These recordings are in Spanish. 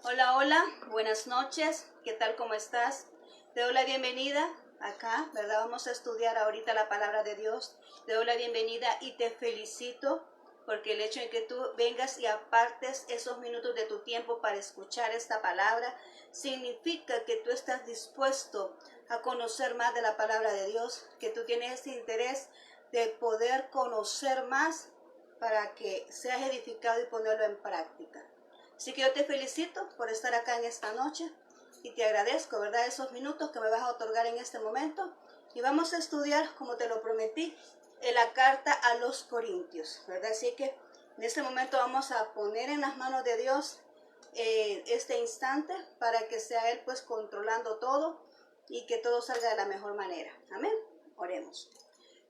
Hola, hola, buenas noches, ¿qué tal? ¿Cómo estás? Te doy la bienvenida acá, ¿verdad? Vamos a estudiar ahorita la palabra de Dios. Te doy la bienvenida y te felicito porque el hecho de que tú vengas y apartes esos minutos de tu tiempo para escuchar esta palabra significa que tú estás dispuesto a conocer más de la palabra de Dios, que tú tienes ese interés de poder conocer más para que seas edificado y ponerlo en práctica. Así que yo te felicito por estar acá en esta noche y te agradezco, ¿verdad? Esos minutos que me vas a otorgar en este momento. Y vamos a estudiar, como te lo prometí, en la carta a los Corintios, ¿verdad? Así que en este momento vamos a poner en las manos de Dios este instante para que sea Él pues controlando todo y que todo salga de la mejor manera. Amén. Oremos.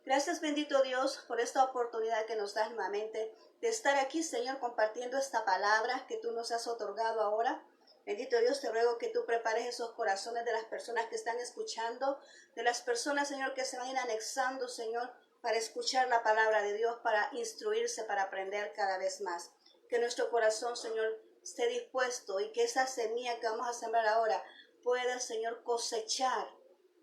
Gracias, bendito Dios, por esta oportunidad que nos das nuevamente de estar aquí, Señor, compartiendo esta palabra que tú nos has otorgado ahora. Bendito Dios, te ruego que tú prepares esos corazones de las personas que están escuchando, de las personas, Señor, que se van a ir anexando, Señor, para escuchar la palabra de Dios, para instruirse, para aprender cada vez más. Que nuestro corazón, Señor, esté dispuesto y que esa semilla que vamos a sembrar ahora pueda, Señor, cosechar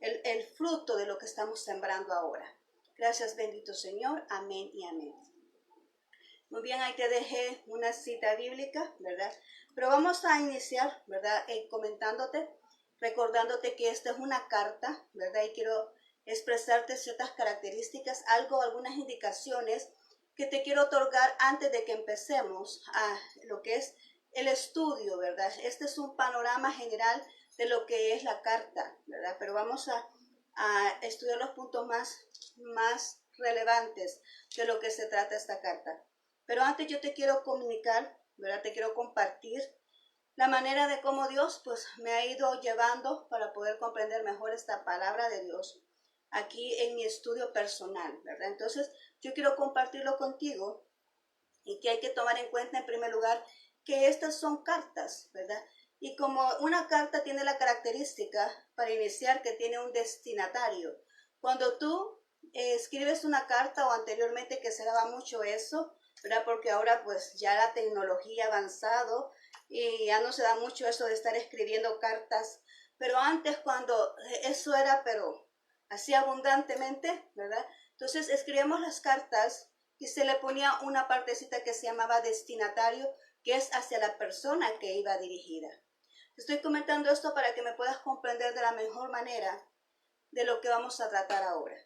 el fruto de lo que estamos sembrando ahora. Gracias, bendito Señor. Amén y amén. Muy bien, ahí te dejé una cita bíblica, ¿verdad? Pero vamos a iniciar, ¿verdad? Comentándote, recordándote que esta es una carta, ¿verdad? Y quiero expresarte ciertas características, algunas indicaciones que te quiero otorgar antes de que empecemos a lo que es el estudio, ¿verdad? Este es un panorama general de lo que es la carta, ¿verdad? Pero vamos a estudiar los puntos más relevantes de lo que se trata esta carta. Pero antes yo te quiero comunicar, ¿verdad? Te quiero compartir la manera de cómo Dios pues me ha ido llevando para poder comprender mejor esta palabra de Dios aquí en mi estudio personal, ¿verdad? Entonces yo quiero compartirlo contigo y que hay que tomar en cuenta en primer lugar que estas son cartas, ¿verdad? Y como una carta tiene la característica para iniciar que tiene un destinatario. Cuando tú escribes una carta o anteriormente que se daba mucho eso, ¿verdad? Porque ahora pues ya la tecnología ha avanzado y ya no se da mucho eso de estar escribiendo cartas. Pero antes cuando eso era, pero así abundantemente, ¿verdad? Entonces escribimos las cartas y se le ponía una partecita que se llamaba destinatario, que es hacia la persona que iba dirigida. Estoy comentando esto para que me puedas comprender de la mejor manera de lo que vamos a tratar ahora.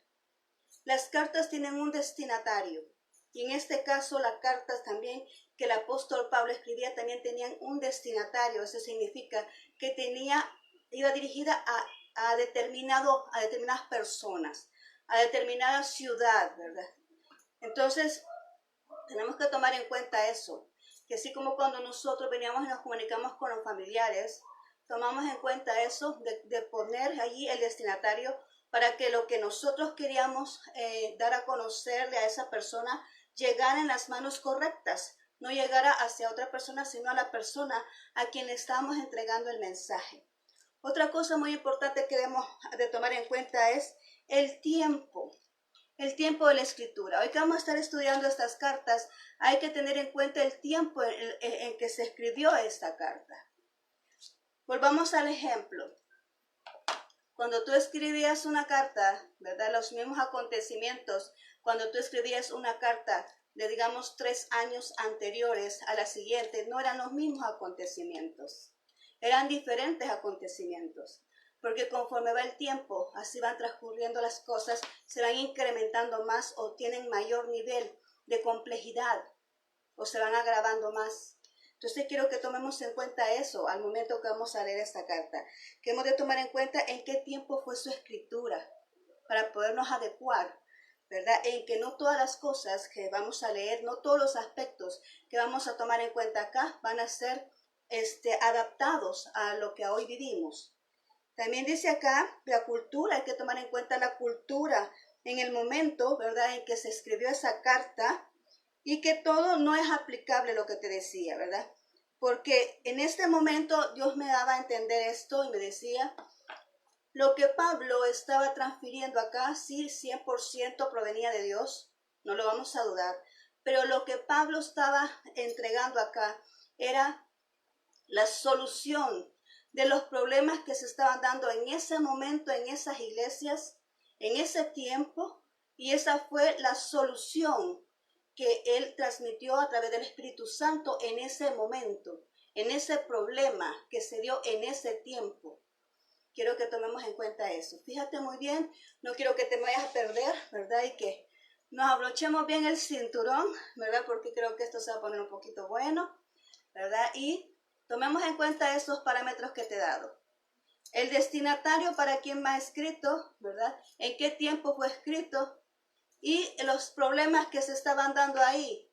Las cartas tienen un destinatario y en este caso las cartas también que el apóstol Pablo escribía también tenían un destinatario. Eso significa que iba dirigida a determinadas personas, a determinada ciudad, ¿verdad? Entonces, tenemos que tomar en cuenta eso, que así como cuando nosotros veníamos y nos comunicamos con los familiares, tomamos en cuenta eso de poner allí el destinatario para que lo que nosotros queríamos dar a conocerle a esa persona llegara en las manos correctas, no llegara hacia otra persona, sino a la persona a quien le estamos entregando el mensaje. Otra cosa muy importante que debemos de tomar en cuenta es el tiempo. El tiempo de la escritura. Hoy que vamos a estar estudiando estas cartas, hay que tener en cuenta el tiempo en que se escribió esta carta. Volvamos al ejemplo. Cuando tú escribías una carta, ¿verdad? Los mismos acontecimientos, cuando tú escribías una carta de, digamos, 3 años anteriores a la siguiente, no eran los mismos acontecimientos. Eran diferentes acontecimientos. Porque conforme va el tiempo, así van transcurriendo las cosas, se van incrementando más o tienen mayor nivel de complejidad o se van agravando más. Entonces quiero que tomemos en cuenta eso al momento que vamos a leer esta carta, que hemos de tomar en cuenta en qué tiempo fue su escritura para podernos adecuar, ¿verdad? En que no todas las cosas que vamos a leer, no todos los aspectos que vamos a tomar en cuenta acá van a ser adaptados a lo que hoy vivimos. También dice acá la cultura, hay que tomar en cuenta la cultura en el momento, ¿verdad?, en que se escribió esa carta y que todo no es aplicable lo que te decía, ¿verdad? Porque en este momento Dios me daba a entender esto y me decía, lo que Pablo estaba transfiriendo acá, sí, 100% provenía de Dios, no lo vamos a dudar, pero lo que Pablo estaba entregando acá era la solución de los problemas que se estaban dando en ese momento, en esas iglesias, en ese tiempo, y esa fue la solución que él transmitió a través del Espíritu Santo en ese momento, en ese problema que se dio en ese tiempo. Quiero que tomemos en cuenta eso. Fíjate muy bien, no quiero que te vayas a perder, ¿verdad? Y que nos abrochemos bien el cinturón, ¿verdad? Porque creo que esto se va a poner un poquito bueno, ¿verdad? Y tomemos en cuenta esos parámetros que te he dado. El destinatario para quien va escrito, ¿verdad? En qué tiempo fue escrito y los problemas que se estaban dando ahí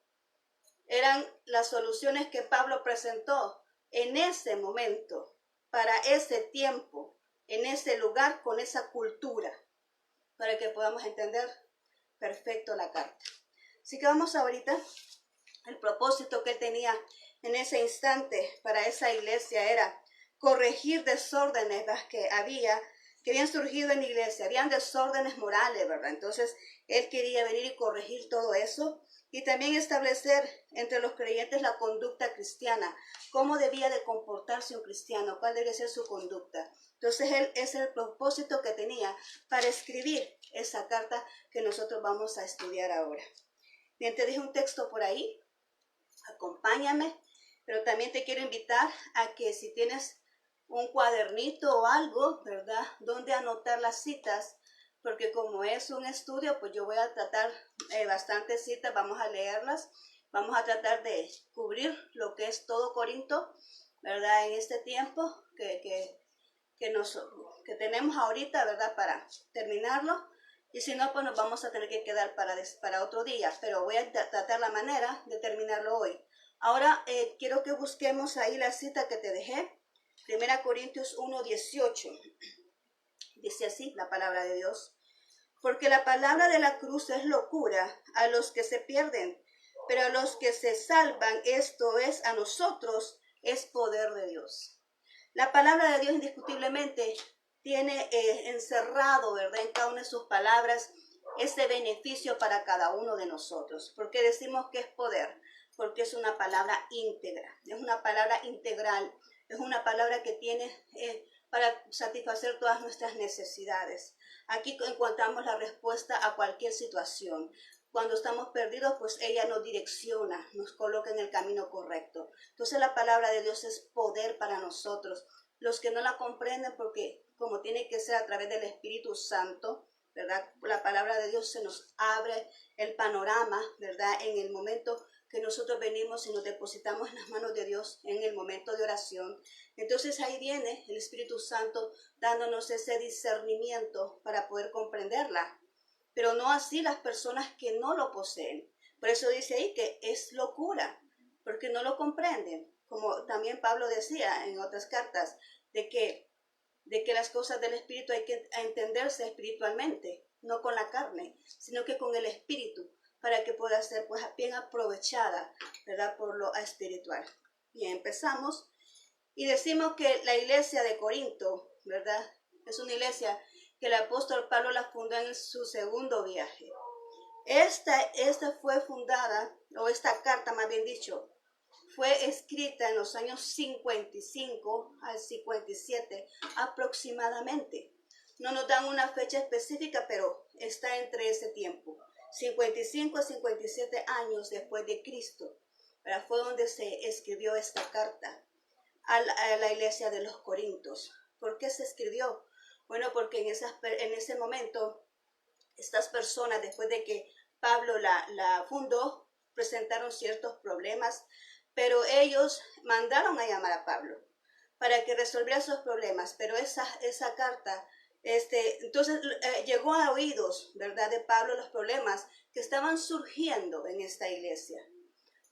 eran las soluciones que Pablo presentó en ese momento, para ese tiempo, en ese lugar, con esa cultura, para que podamos entender perfecto la carta. Así que vamos ahorita, el propósito que él tenía en ese instante para esa iglesia era corregir desórdenes que habían surgido en la iglesia, habían desórdenes morales, ¿verdad? Entonces, él quería venir y corregir todo eso y también establecer entre los creyentes la conducta cristiana, cómo debía de comportarse un cristiano, cuál debía ser su conducta. Entonces, ese es el propósito que tenía para escribir esa carta que nosotros vamos a estudiar ahora. Bien, te dije un texto por ahí, acompáñame, pero también te quiero invitar a que si tienes un cuadernito o algo, ¿verdad?, donde anotar las citas, porque como es un estudio, pues yo voy a tratar bastantes citas, vamos a leerlas, vamos a tratar de cubrir lo que es todo Corinto, ¿verdad?, en este tiempo que tenemos ahorita, ¿verdad?, para terminarlo. Y si no, pues nos vamos a tener que quedar para otro día, pero voy a tratar la manera de terminarlo hoy. Ahora quiero que busquemos ahí la cita que te dejé, 1 Corintios 1:18. Dice así la palabra de Dios. Porque la palabra de la cruz es locura a los que se pierden, pero a los que se salvan, esto es, a nosotros, es poder de Dios. La palabra de Dios indiscutiblemente tiene encerrado, ¿verdad?, en cada una de sus palabras ese beneficio para cada uno de nosotros. ¿Por qué decimos que es poder? Porque es una palabra íntegra, es una palabra integral, es una palabra que tiene para satisfacer todas nuestras necesidades. Aquí encontramos la respuesta a cualquier situación. Cuando estamos perdidos, pues ella nos direcciona, nos coloca en el camino correcto. Entonces la palabra de Dios es poder para nosotros. Los que no la comprenden, porque como tiene que ser a través del Espíritu Santo, ¿verdad?, la palabra de Dios se nos abre el panorama, ¿verdad?, en el momento que nosotros venimos y nos depositamos en las manos de Dios en el momento de oración. Entonces ahí viene el Espíritu Santo dándonos ese discernimiento para poder comprenderla, pero no así las personas que no lo poseen. Por eso dice ahí que es locura, porque no lo comprenden, como también Pablo decía en otras cartas, de que las cosas del Espíritu hay que entenderse espiritualmente, no con la carne, sino que con el Espíritu, para que pueda ser pues bien aprovechada, ¿verdad?, por lo espiritual. Bien, empezamos y decimos que la iglesia de Corinto, ¿verdad?, es una iglesia que el apóstol Pablo la fundó en su segundo viaje. Esta fue fundada, o esta carta más bien dicho, fue escrita en los años 55 al 57 aproximadamente. No nos dan una fecha específica, pero está entre ese tiempo. 55 a 57 años después de Cristo, ¿verdad?, fue donde se escribió esta carta a la iglesia de los Corintios. ¿Por qué se escribió? Bueno, porque en ese momento, estas personas, después de que Pablo la fundó, presentaron ciertos problemas, pero ellos mandaron a llamar a Pablo para que resolviera esos problemas, pero esa carta, entonces llegó a oídos, ¿verdad?, de Pablo los problemas que estaban surgiendo en esta iglesia.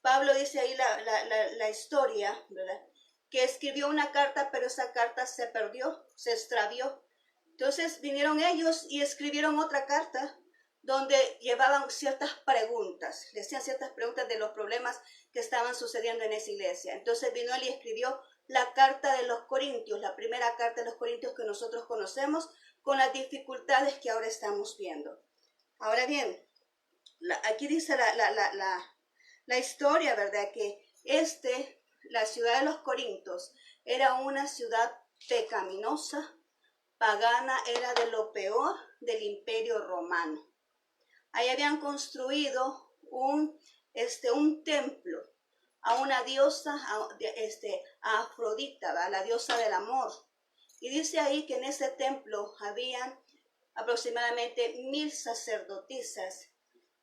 Pablo dice ahí la historia, ¿verdad?, que escribió una carta, pero esa carta se perdió, se extravió. Entonces vinieron ellos y escribieron otra carta donde llevaban ciertas preguntas, le hacían ciertas preguntas de los problemas que estaban sucediendo en esa iglesia. Entonces vino él y escribió la carta de los Corintios, la primera carta de los Corintios que nosotros conocemos, con las dificultades que ahora estamos viendo. Ahora bien, aquí dice la historia, ¿verdad?, que la ciudad de los Corintios era una ciudad pecaminosa, pagana, era de lo peor del imperio romano. Ahí habían construido un templo a una diosa, a Afrodita, ¿va? La diosa del amor. Y dice ahí que en ese templo habían aproximadamente 1000 sacerdotisas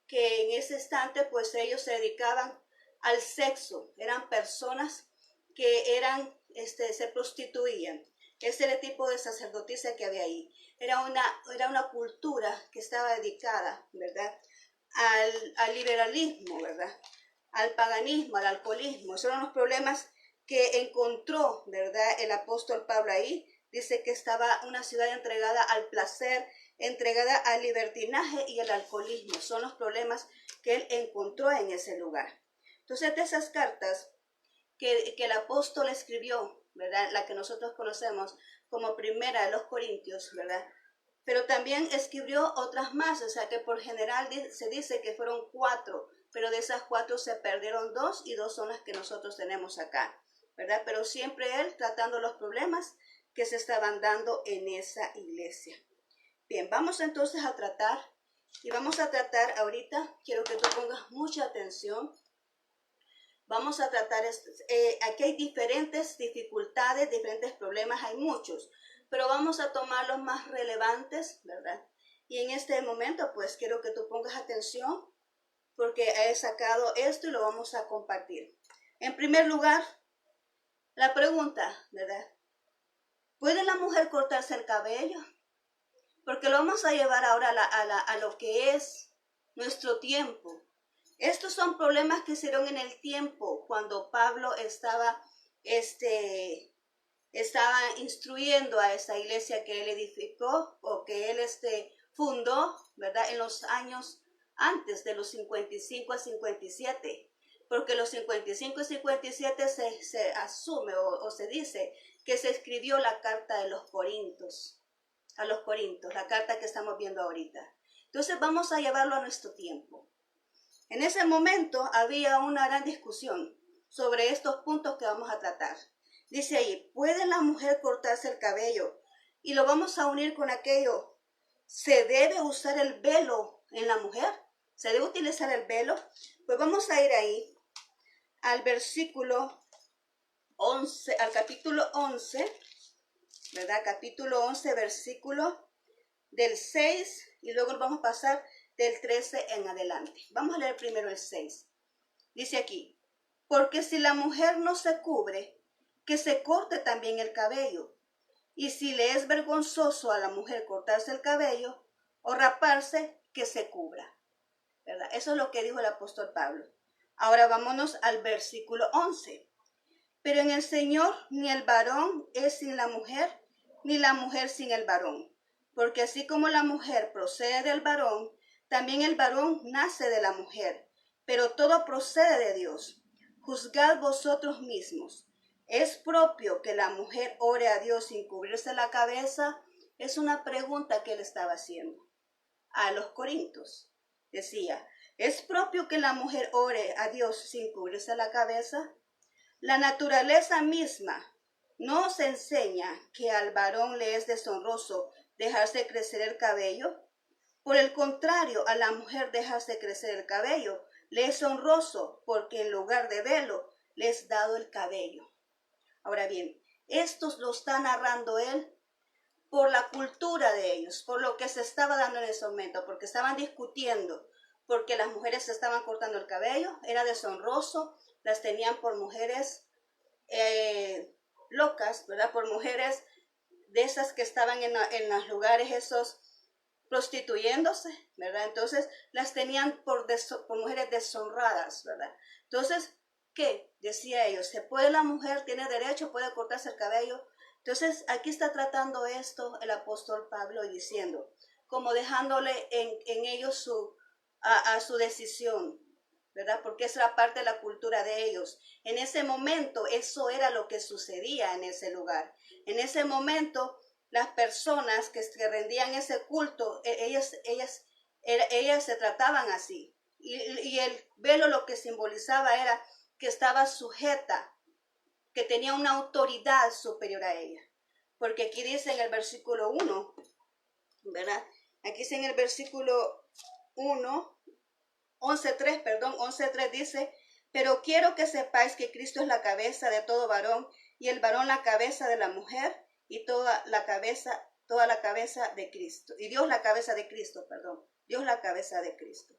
que en ese instante pues ellos se dedicaban al sexo, eran personas que se prostituían. Ese era el tipo de sacerdotisa que había ahí. Era una cultura que estaba dedicada, ¿verdad?, al liberalismo, ¿verdad?, al paganismo, al alcoholismo. Esos eran los problemas que encontró, ¿verdad?, el apóstol Pablo ahí. Dice que estaba una ciudad entregada al placer, entregada al libertinaje y al alcoholismo. Son los problemas que él encontró en ese lugar. Entonces, de esas cartas que el apóstol escribió, ¿verdad?, la que nosotros conocemos como Primera de los Corintios, ¿verdad?, pero también escribió otras más, o sea que por general se dice que fueron 4, pero de esas 4 se perdieron 2 y 2 son las que nosotros tenemos acá, ¿verdad? Pero siempre él tratando los problemas que se estaban dando en esa iglesia. Bien, vamos entonces a tratar, y vamos a tratar ahorita, quiero que tú pongas mucha atención. Vamos a tratar, aquí hay diferentes dificultades, diferentes problemas, hay muchos, pero vamos a tomar los más relevantes, ¿verdad? Y en este momento, pues, quiero que tú pongas atención, porque he sacado esto y lo vamos a compartir. En primer lugar, la pregunta, ¿verdad? ¿Puede la mujer cortarse el cabello? Porque lo vamos a llevar ahora a lo que es nuestro tiempo. Estos son problemas que se dieron en el tiempo cuando Pablo estaba instruyendo a esa iglesia que él edificó o que él fundó, ¿verdad?, en los años antes de los 55 a 57. Porque los 55 y 57 se asume o se dice que se escribió la carta de los Corintios, a los Corintios, la carta que estamos viendo ahorita. Entonces vamos a llevarlo a nuestro tiempo. En ese momento había una gran discusión sobre estos puntos que vamos a tratar. Dice ahí, ¿puede la mujer cortarse el cabello? Y lo vamos a unir con aquello. ¿Se debe usar el velo en la mujer? ¿Se debe utilizar el velo? Pues vamos a ir ahí al versículo 11, al capítulo 11, ¿verdad? Capítulo 11, versículo del 6 y luego vamos a pasar del 13 en adelante. Vamos a leer primero el 6. Dice aquí, porque si la mujer no se cubre, que se corte también el cabello. Y si le es vergonzoso a la mujer cortarse el cabello o raparse, que se cubra. ¿Verdad? Eso es lo que dijo el apóstol Pablo. Ahora vámonos al versículo 11. Pero en el Señor ni el varón es sin la mujer, ni la mujer sin el varón. Porque así como la mujer procede del varón, también el varón nace de la mujer, pero todo procede de Dios. Juzgad vosotros mismos. ¿Es propio que la mujer ore a Dios sin cubrirse la cabeza? Es una pregunta que él estaba haciendo a los Corintios. Decía, ¿es propio que la mujer ore a Dios sin cubrirse la cabeza? La naturaleza misma no os enseña que al varón le es deshonroso dejarse crecer el cabello. Por el contrario, a la mujer dejarse crecer el cabello le es honroso, porque en lugar de velo le es dado el cabello. Ahora bien, estos lo está narrando él por la cultura de ellos, por lo que se estaba dando en ese momento, porque estaban discutiendo, porque las mujeres se estaban cortando el cabello, era deshonroso, las tenían por mujeres locas, ¿verdad? Por mujeres de esas que estaban en los lugares esos prostituyéndose, ¿verdad? Entonces las tenían por mujeres deshonradas, ¿verdad? Entonces, ¿qué? Decía ellos, ¿se puede la mujer, tiene derecho, puede cortarse el cabello? Entonces, aquí está tratando esto el apóstol Pablo y diciendo, como dejándole en ellos a su decisión, ¿verdad? Porque esa era parte de la cultura de ellos. En ese momento, eso era lo que sucedía en ese lugar. En ese momento, las personas que rendían ese culto, ellas se trataban así. Y el velo lo que simbolizaba era que estaba sujeta que tenía una autoridad superior a ella. Porque aquí dice en el versículo 1, ¿verdad? Aquí dice en el versículo 1, 11:3 dice, pero quiero que sepáis que Cristo es la cabeza de todo varón, y el varón la cabeza de la mujer, y toda la cabeza de Cristo. Y Dios la cabeza de Cristo, Dios la cabeza de Cristo.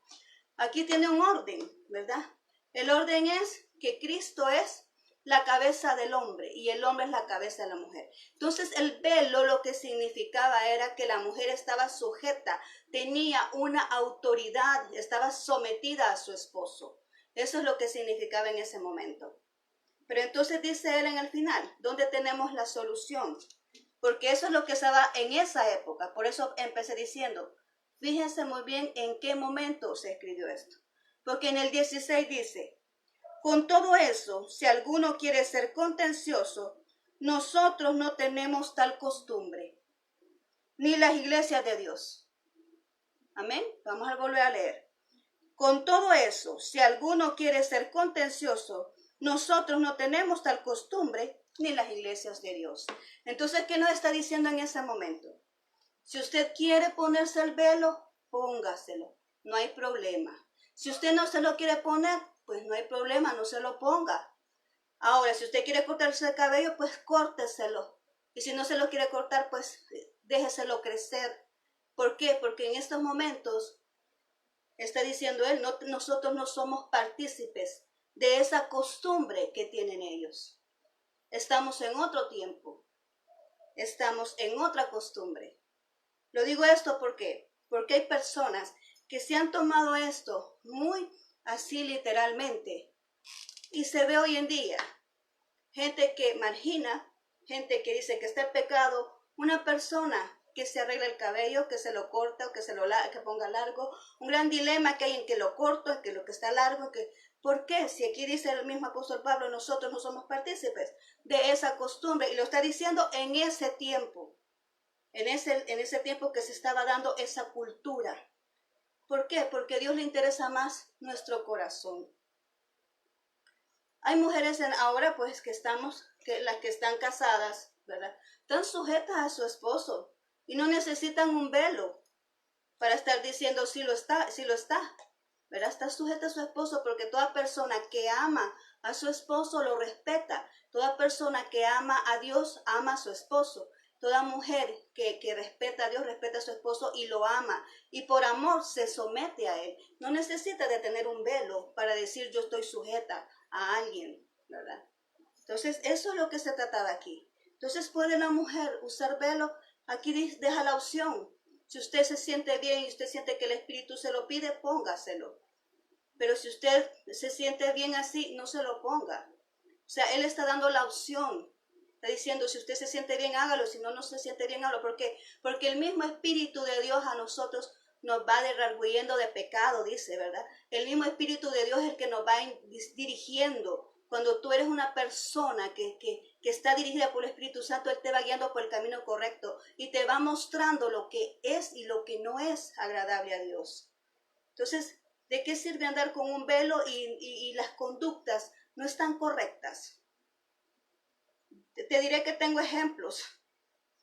Aquí tiene un orden, ¿verdad? El orden es que Cristo es la cabeza del hombre y el hombre es la cabeza de la mujer. Entonces el velo lo que significaba era que la mujer estaba sujeta, tenía una autoridad, estaba sometida a su esposo. Eso es lo que significaba en ese momento. Pero entonces dice él en el final, ¿dónde tenemos la solución? Porque eso es lo que estaba en esa época. Por eso empecé diciendo, fíjense muy bien en qué momento se escribió esto. Porque en el 16 dice, con todo eso, si alguno quiere ser contencioso, nosotros no tenemos tal costumbre, ni las iglesias de Dios. Amén. Vamos a volver a leer. Con todo eso, si alguno quiere ser contencioso, nosotros no tenemos tal costumbre, ni las iglesias de Dios. Entonces, ¿qué nos está diciendo en ese momento? Si usted quiere ponerse el velo, póngaselo, no hay problema. Si usted no se lo quiere poner, pues no hay problema, no se lo ponga. Ahora, si usted quiere cortarse el cabello, pues córteselo. Y si no se lo quiere cortar, pues déjeselo crecer. ¿Por qué? Porque en estos momentos, está diciendo él, nosotros no somos partícipes de esa costumbre que tienen ellos. Estamos en otro tiempo. Estamos en otra costumbre. Lo digo esto porque hay personas que se han tomado esto muy así literalmente. Y se ve hoy en día gente que margina, gente que dice que está en pecado, una persona que se arregla el cabello, que se lo corta o que que ponga largo. Un gran dilema que hay en que lo corto, en que lo que está largo, ¿por qué? Si aquí dice el mismo apóstol Pablo, nosotros no somos partícipes de esa costumbre. Y lo está diciendo en ese tiempo. En ese tiempo que se estaba dando esa cultura. ¿Por qué? Porque a Dios le interesa más nuestro corazón. Hay mujeres ahora pues las que están casadas, ¿verdad? Están sujetas a su esposo y no necesitan un velo para estar diciendo si lo está, ¿verdad? Está sujeta a su esposo porque toda persona que ama a su esposo lo respeta. Toda persona que ama a Dios ama a su esposo. Toda mujer que respeta a Dios, respeta a su esposo y lo ama. Y por amor se somete a él. No necesita de tener un velo para decir yo estoy sujeta a alguien, ¿verdad? Entonces, eso es lo que se trataba aquí. Entonces, ¿puede la mujer usar velo? Aquí deja la opción. Si usted se siente bien y usted siente que el Espíritu se lo pide, póngaselo. Pero si usted se siente bien así, no se lo ponga. O sea, Él está dando la opción. Está diciendo, si usted se siente bien, hágalo. Si no, no se siente bien, hágalo. ¿Por qué? Porque el mismo Espíritu de Dios a nosotros nos va redarguyendo de pecado, dice, ¿verdad? El mismo Espíritu de Dios es el que nos va dirigiendo. Cuando tú eres una persona que está dirigida por el Espíritu Santo, Él te va guiando por el camino correcto y te va mostrando lo que es y lo que no es agradable a Dios. Entonces, ¿de qué sirve andar con un velo y las conductas no están correctas? Te diré que tengo ejemplos,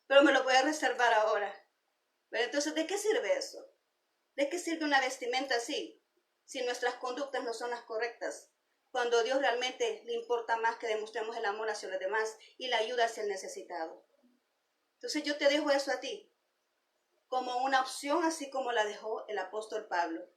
pero me lo voy a reservar ahora. Pero entonces, ¿de qué sirve eso? ¿De qué sirve una vestimenta así si nuestras conductas no son las correctas? Cuando a Dios realmente le importa más que demostremos el amor hacia los demás y la ayuda hacia el necesitado. Entonces yo te dejo eso a ti como una opción, así como la dejó el apóstol Pablo,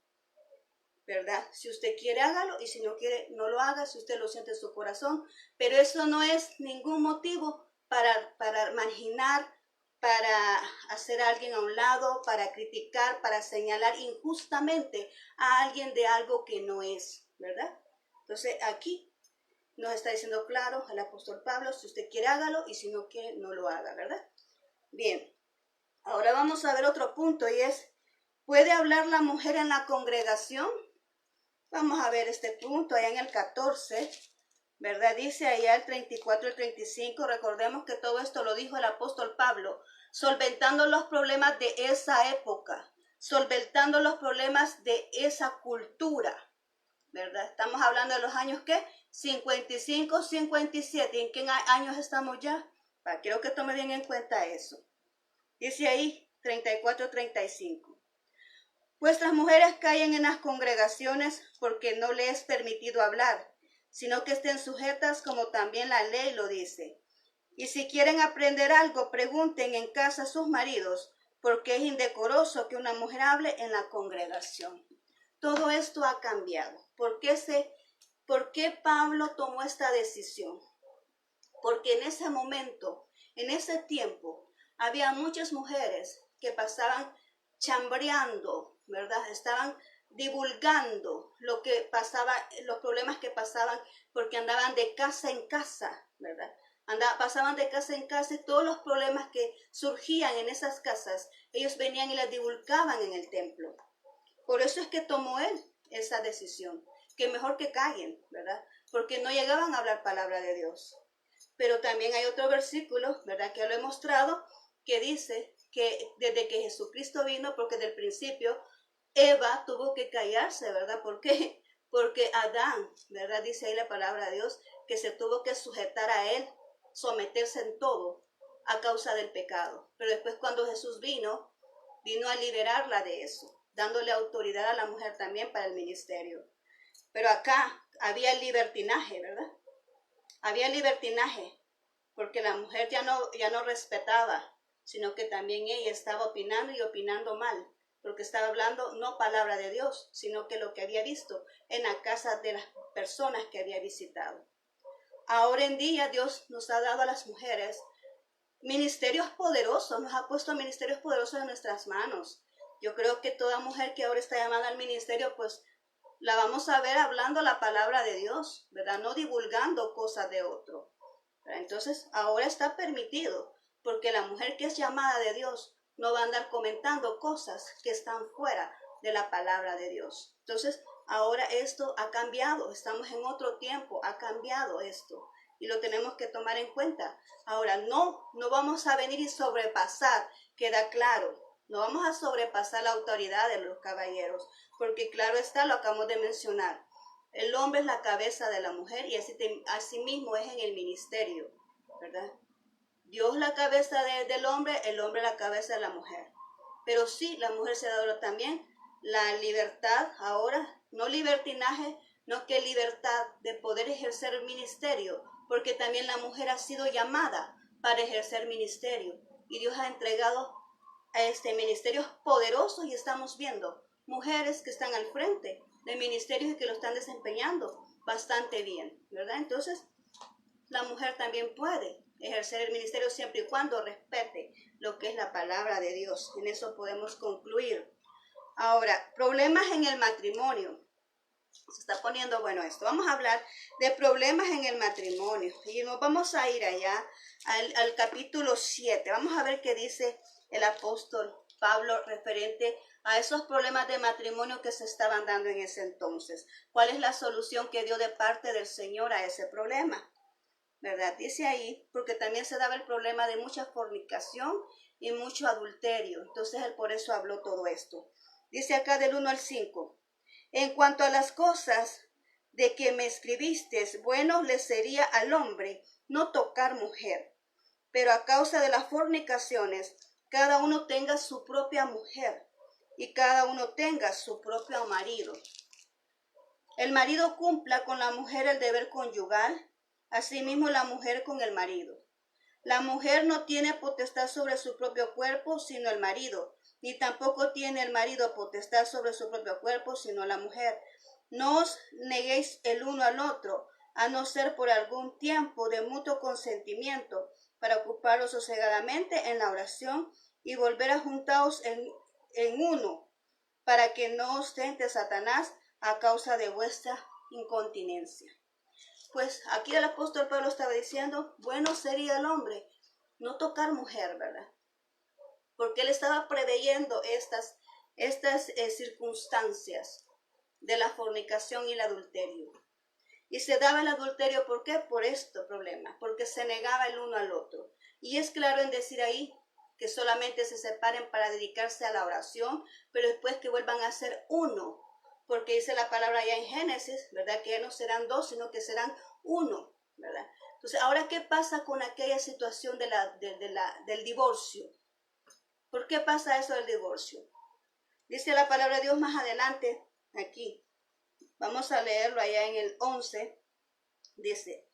¿verdad? Si usted quiere, hágalo, y si no quiere, no lo haga, si usted lo siente en su corazón. Pero eso no es ningún motivo para marginar, para hacer a alguien a un lado, para criticar, para señalar injustamente a alguien de algo que no es, ¿verdad? Entonces aquí nos está diciendo claro el apóstol Pablo, si usted quiere hágalo y si no quiere no lo haga, ¿verdad? Bien, ahora vamos a ver otro punto y es, ¿puede hablar la mujer en la congregación? Vamos a ver este punto allá en el 14, ¿verdad? Dice allá el 34 y el 35, recordemos que todo esto lo dijo el apóstol Pablo, solventando los problemas de esa época, solventando los problemas de esa cultura, ¿verdad? Estamos hablando de los años, ¿qué? 55, 57. ¿En qué años estamos ya? Quiero que tome bien en cuenta eso. Dice ahí 34, 35. Vuestras mujeres callen en las congregaciones porque no les es permitido hablar, sino que estén sujetas como también la ley lo dice. Y si quieren aprender algo, pregunten en casa a sus maridos, porque es indecoroso que una mujer hable en la congregación. Todo esto ha cambiado. ¿Por qué Pablo tomó esta decisión? Porque en ese momento, en ese tiempo, había muchas mujeres que pasaban chambreando, ¿verdad? Estaban divulgando lo que pasaba, los problemas que pasaban, porque andaban de casa en casa, ¿verdad? Pasaban de casa en casa y todos los problemas que surgían en esas casas, ellos venían y las divulgaban en el templo. Por eso es que tomó él esa decisión, que mejor que callen, ¿verdad? Porque no llegaban a hablar palabra de Dios. Pero también hay otro versículo, ¿verdad? Que lo he mostrado, que dice que desde que Jesucristo vino, porque del principio Eva tuvo que callarse, ¿verdad? ¿Por qué? Porque Adán, ¿verdad? Dice ahí la palabra de Dios, que se tuvo que sujetar a él, someterse en todo a causa del pecado. Pero después cuando Jesús vino a liberarla de eso, dándole autoridad a la mujer también para el ministerio. Pero acá había libertinaje, ¿verdad? Había libertinaje, porque la mujer ya no respetaba, sino que también ella estaba opinando y opinando mal, porque estaba hablando no palabra de Dios, sino que lo que había visto en la casa de las personas que había visitado. Ahora en día Dios nos ha dado a las mujeres ministerios poderosos, nos ha puesto ministerios poderosos en nuestras manos. Yo creo que toda mujer que ahora está llamada al ministerio, pues la vamos a ver hablando la palabra de Dios, ¿verdad? No divulgando cosas de otro. Entonces, ahora está permitido, porque la mujer que es llamada de Dios no va a andar comentando cosas que están fuera de la palabra de Dios. Entonces, ahora esto ha cambiado, estamos en otro tiempo, ha cambiado esto y lo tenemos que tomar en cuenta. Ahora, no vamos a venir y sobrepasar, queda claro. No vamos a sobrepasar la autoridad de los caballeros, porque claro está, lo acabamos de mencionar. El hombre es la cabeza de la mujer y así mismo es en el ministerio, ¿verdad? Dios la cabeza del hombre, el hombre la cabeza de la mujer. Pero sí, la mujer se ha dado también la libertad ahora, no libertinaje, no que libertad de poder ejercer el ministerio, porque también la mujer ha sido llamada para ejercer ministerio y Dios ha entregado a ministerios poderosos y estamos viendo mujeres que están al frente de ministerios y que lo están desempeñando bastante bien, ¿verdad? Entonces, la mujer también puede ejercer el ministerio siempre y cuando respete lo que es la palabra de Dios. En eso podemos concluir. Ahora, problemas en el matrimonio. Se está poniendo bueno esto. Vamos a hablar de problemas en el matrimonio. Y nos vamos a ir allá al capítulo 7. Vamos a ver qué dice el apóstol Pablo referente a esos problemas de matrimonio que se estaban dando en ese entonces. ¿Cuál es la solución que dio de parte del Señor a ese problema? ¿Verdad? Dice ahí, porque también se daba el problema de mucha fornicación y mucho adulterio. Entonces él por eso habló todo esto. Dice acá del 1 al 5. En cuanto a las cosas de que me escribiste, bueno le sería al hombre no tocar mujer. Pero a causa de las fornicaciones, cada uno tenga su propia mujer y cada uno tenga su propio marido. El marido cumpla con la mujer el deber conyugal, asimismo la mujer con el marido. La mujer no tiene potestad sobre su propio cuerpo, sino el marido, ni tampoco tiene el marido potestad sobre su propio cuerpo, sino la mujer. No os neguéis el uno al otro, a no ser por algún tiempo de mutuo consentimiento, para ocuparos sosegadamente en la oración y volver a juntaros en uno, para que no os tente Satanás a causa de vuestra incontinencia. Pues aquí el apóstol Pablo estaba diciendo, bueno sería el hombre no tocar mujer, ¿verdad? Porque él estaba preveyendo estas circunstancias de la fornicación y el adulterio. Y se daba el adulterio, ¿por qué? Por este problema, porque se negaba el uno al otro. Y es claro en decir ahí que solamente se separen para dedicarse a la oración, pero después que vuelvan a ser uno, porque dice la palabra allá en Génesis, ¿verdad? Que ya no serán dos, sino que serán uno, ¿verdad? Entonces, ahora, ¿qué pasa con aquella situación del divorcio? ¿Por qué pasa eso del divorcio? Dice la palabra de Dios más adelante, aquí. Vamos a leerlo allá en el 11. Dice,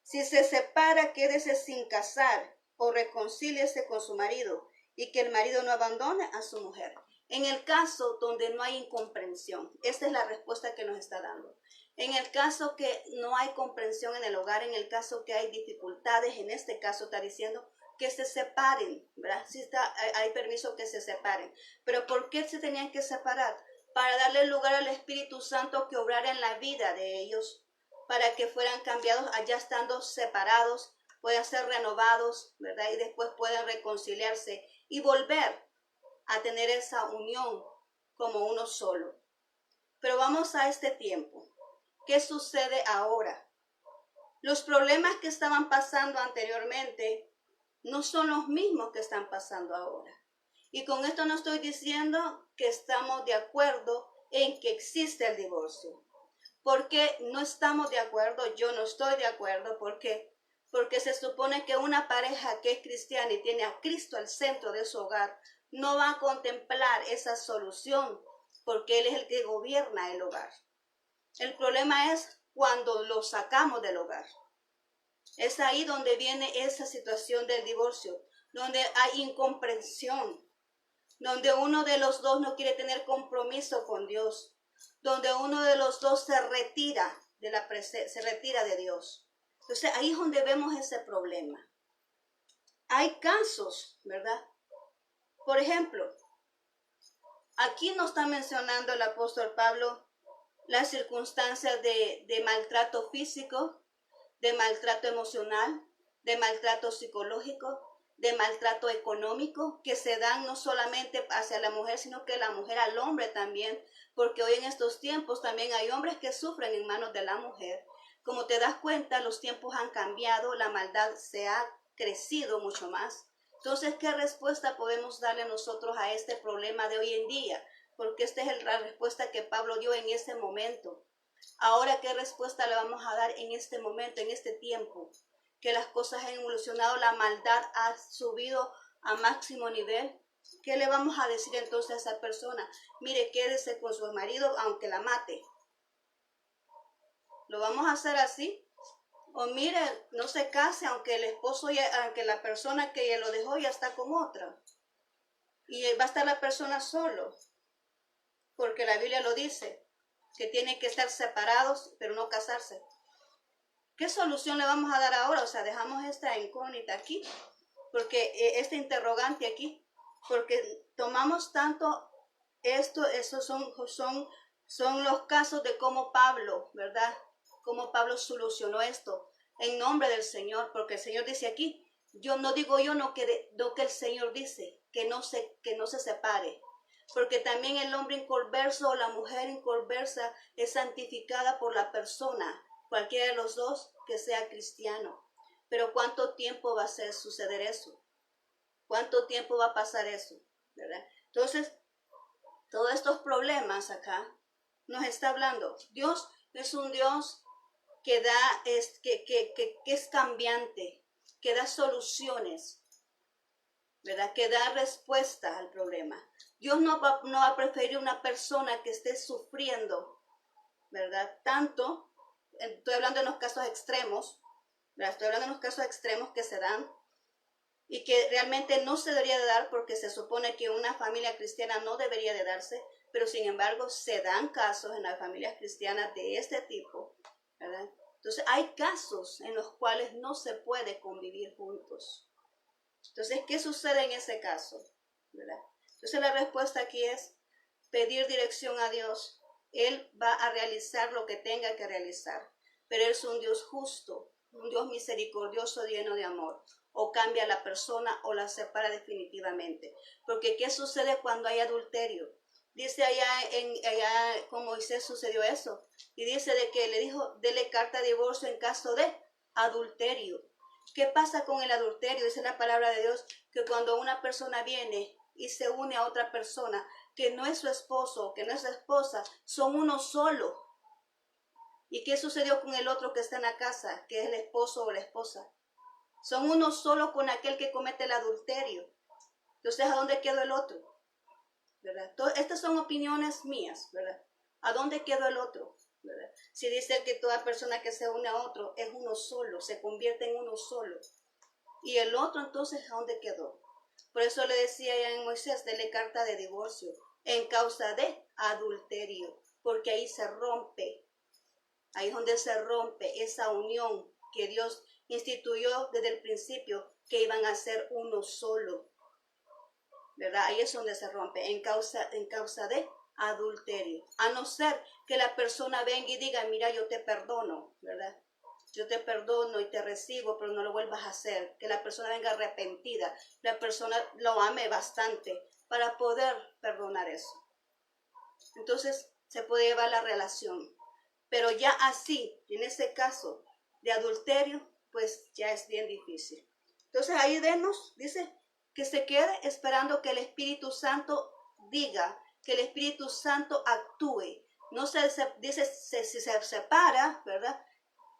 si se separa, quédese sin casar o reconcíliese con su marido y que el marido no abandone a su mujer. En el caso donde no hay incomprensión, esta es la respuesta que nos está dando. En el caso que no hay comprensión en el hogar, en el caso que hay dificultades, en este caso está diciendo que se separen, ¿verdad? Sí hay permiso que se separen. Pero ¿por qué se tenían que separar? Para darle lugar al Espíritu Santo que obrara en la vida de ellos, para que fueran cambiados allá estando separados, puedan ser renovados, ¿verdad? Y después puedan reconciliarse y volver a tener esa unión como uno solo. Pero vamos a este tiempo. ¿Qué sucede ahora? Los problemas que estaban pasando anteriormente no son los mismos que están pasando ahora. Y con esto no estoy diciendo que estamos de acuerdo en que existe el divorcio. ¿Por qué no estamos de acuerdo? Yo no estoy de acuerdo. ¿Por qué? Porque se supone que una pareja que es cristiana y tiene a Cristo al centro de su hogar no va a contemplar esa solución porque Él es el que gobierna el hogar. El problema es cuando lo sacamos del hogar. Es ahí donde viene esa situación del divorcio, donde hay incomprensión, donde uno de los dos no quiere tener compromiso con Dios, donde uno de los dos se retira se retira de Dios. Entonces ahí es donde vemos ese problema. Hay casos, ¿verdad? Por ejemplo, aquí nos está mencionando el apóstol Pablo las circunstancias de maltrato físico, de maltrato emocional, de maltrato psicológico, de maltrato económico que se dan no solamente hacia la mujer, sino que la mujer al hombre también, porque hoy en estos tiempos también hay hombres que sufren en manos de la mujer. Como te das cuenta, los tiempos han cambiado, la maldad se ha crecido mucho más. Entonces, ¿qué respuesta podemos darle nosotros a este problema de hoy en día? Porque esta es la respuesta que Pablo dio en ese momento. Ahora, ¿qué respuesta le vamos a dar en este momento, en este tiempo? Que las cosas han evolucionado, la maldad ha subido a máximo nivel. ¿Qué le vamos a decir entonces a esa persona? Mire, quédese con su marido aunque la mate. ¿Lo vamos a hacer así? O mire, no se case aunque el esposo, aunque la persona que lo dejó ya está con otra. Y va a estar la persona solo. Porque la Biblia lo dice, que tienen que estar separados, pero no casarse. ¿Qué solución le vamos a dar ahora? O sea, dejamos esta incógnita aquí, porque este interrogante aquí, porque tomamos tanto esto, esos son los casos de cómo Pablo, ¿verdad? Cómo Pablo solucionó esto en nombre del Señor, porque el Señor dice aquí, yo no digo yo no que el Señor dice, que no se separe. Porque también el hombre inconverso o la mujer inconversa es santificada por la persona, cualquiera de los dos que sea cristiano. Pero ¿cuánto tiempo va a suceder eso? ¿Cuánto tiempo va a pasar eso? ¿Verdad? Entonces, todos estos problemas acá nos está hablando. Dios es un Dios que es cambiante, que da soluciones, ¿verdad? Que da respuesta al problema. Dios no va a preferir una persona que esté sufriendo, ¿verdad? Tanto, estoy hablando de los casos extremos, ¿verdad? Estoy hablando de los casos extremos que se dan y que realmente no se debería de dar porque se supone que una familia cristiana no debería de darse, pero sin embargo se dan casos en las familias cristianas de este tipo, ¿verdad? Entonces hay casos en los cuales no se puede convivir juntos. Entonces, ¿qué sucede en ese caso? ¿Verdad? Entonces, la respuesta aquí es pedir dirección a Dios. Él va a realizar lo que tenga que realizar. Pero Él es un Dios justo, un Dios misericordioso, lleno de amor. O cambia a la persona o la separa definitivamente. Porque, ¿qué sucede cuando hay adulterio? Dice allá con Moisés sucedió eso. Y dice de que le dijo, dele carta de divorcio en caso de adulterio. ¿Qué pasa con el adulterio? Dice la palabra de Dios que cuando una persona viene y se une a otra persona, que no es su esposo o que no es su esposa, son uno solo. ¿Y qué sucedió con el otro que está en la casa, que es el esposo o la esposa? Son uno solo con aquel que comete el adulterio. Entonces, ¿a dónde quedó el otro? ¿Verdad? Estas son opiniones mías, ¿verdad? ¿A dónde quedó el otro? ¿Verdad? Si dice que toda persona que se une a otro es uno solo, se convierte en uno solo. Y el otro, entonces, ¿a dónde quedó? Por eso le decía ya en Moisés, dele carta de divorcio en causa de adulterio, porque ahí se rompe. Ahí es donde se rompe esa unión que Dios instituyó desde el principio, que iban a ser uno solo, ¿verdad? Ahí es donde se rompe, en causa de adulterio. A no ser que la persona venga y diga, mira, yo te perdono, ¿verdad? Yo te perdono y te recibo, pero no lo vuelvas a hacer. Que la persona venga arrepentida, la persona lo ame bastante para poder perdonar eso. Entonces se puede llevar la relación. Pero ya así, en ese caso de adulterio, pues ya es bien difícil. Entonces ahí dice que se quede esperando que el Espíritu Santo diga, que el Espíritu Santo actúe. No dice, si se separa, ¿verdad?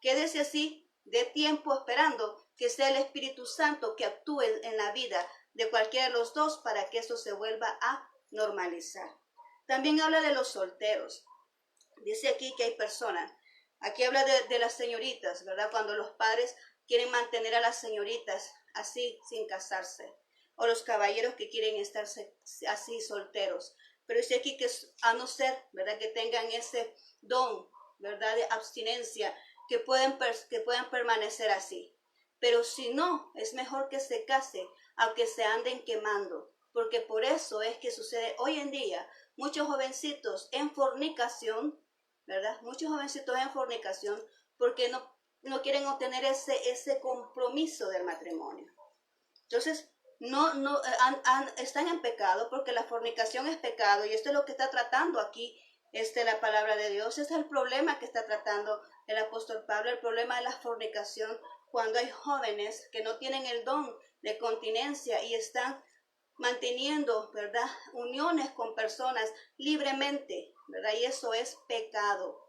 Quédese así de tiempo esperando que sea el Espíritu Santo que actúe en la vida de cualquiera de los dos para que eso se vuelva a normalizar. También habla de los solteros. Dice aquí que hay personas, aquí habla de las señoritas, ¿verdad? Cuando los padres quieren mantener a las señoritas así sin casarse, o los caballeros que quieren estar así solteros. Pero dice aquí que a no ser, ¿verdad? Que tengan ese don, ¿verdad? De abstinencia, que pueden permanecer así. Pero si no, es mejor que se case, aunque se anden quemando, porque por eso es que sucede hoy en día muchos jovencitos en fornicación, ¿verdad? Muchos jovencitos en fornicación porque no quieren obtener ese compromiso del matrimonio. Entonces, están en pecado porque la fornicación es pecado y esto es lo que está tratando aquí la palabra de Dios. Ese es el problema que está tratando el apóstol Pablo, el problema de la fornicación cuando hay jóvenes que no tienen el don de continencia y están manteniendo, ¿verdad?, uniones con personas libremente, ¿verdad? Y eso es pecado.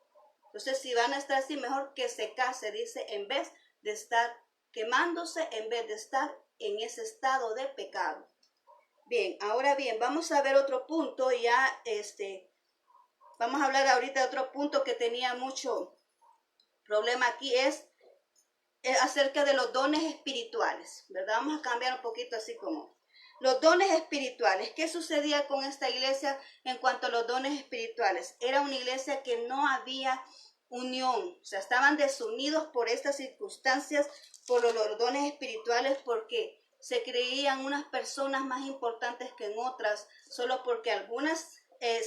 Entonces, si van a estar así, mejor que se case, dice, en vez de estar quemándose, en vez de estar en ese estado de pecado. Bien, ahora bien, vamos a ver otro punto, ya vamos a hablar ahorita de otro punto que tenía mucho problema aquí, es acerca de los dones espirituales, ¿verdad? Vamos a cambiar un poquito así como los dones espirituales. ¿Qué sucedía con esta iglesia en cuanto a los dones espirituales? Era una iglesia que no había unión, o sea, estaban desunidos por estas circunstancias, por los dones espirituales, porque se creían unas personas más importantes que en otras, solo porque algunas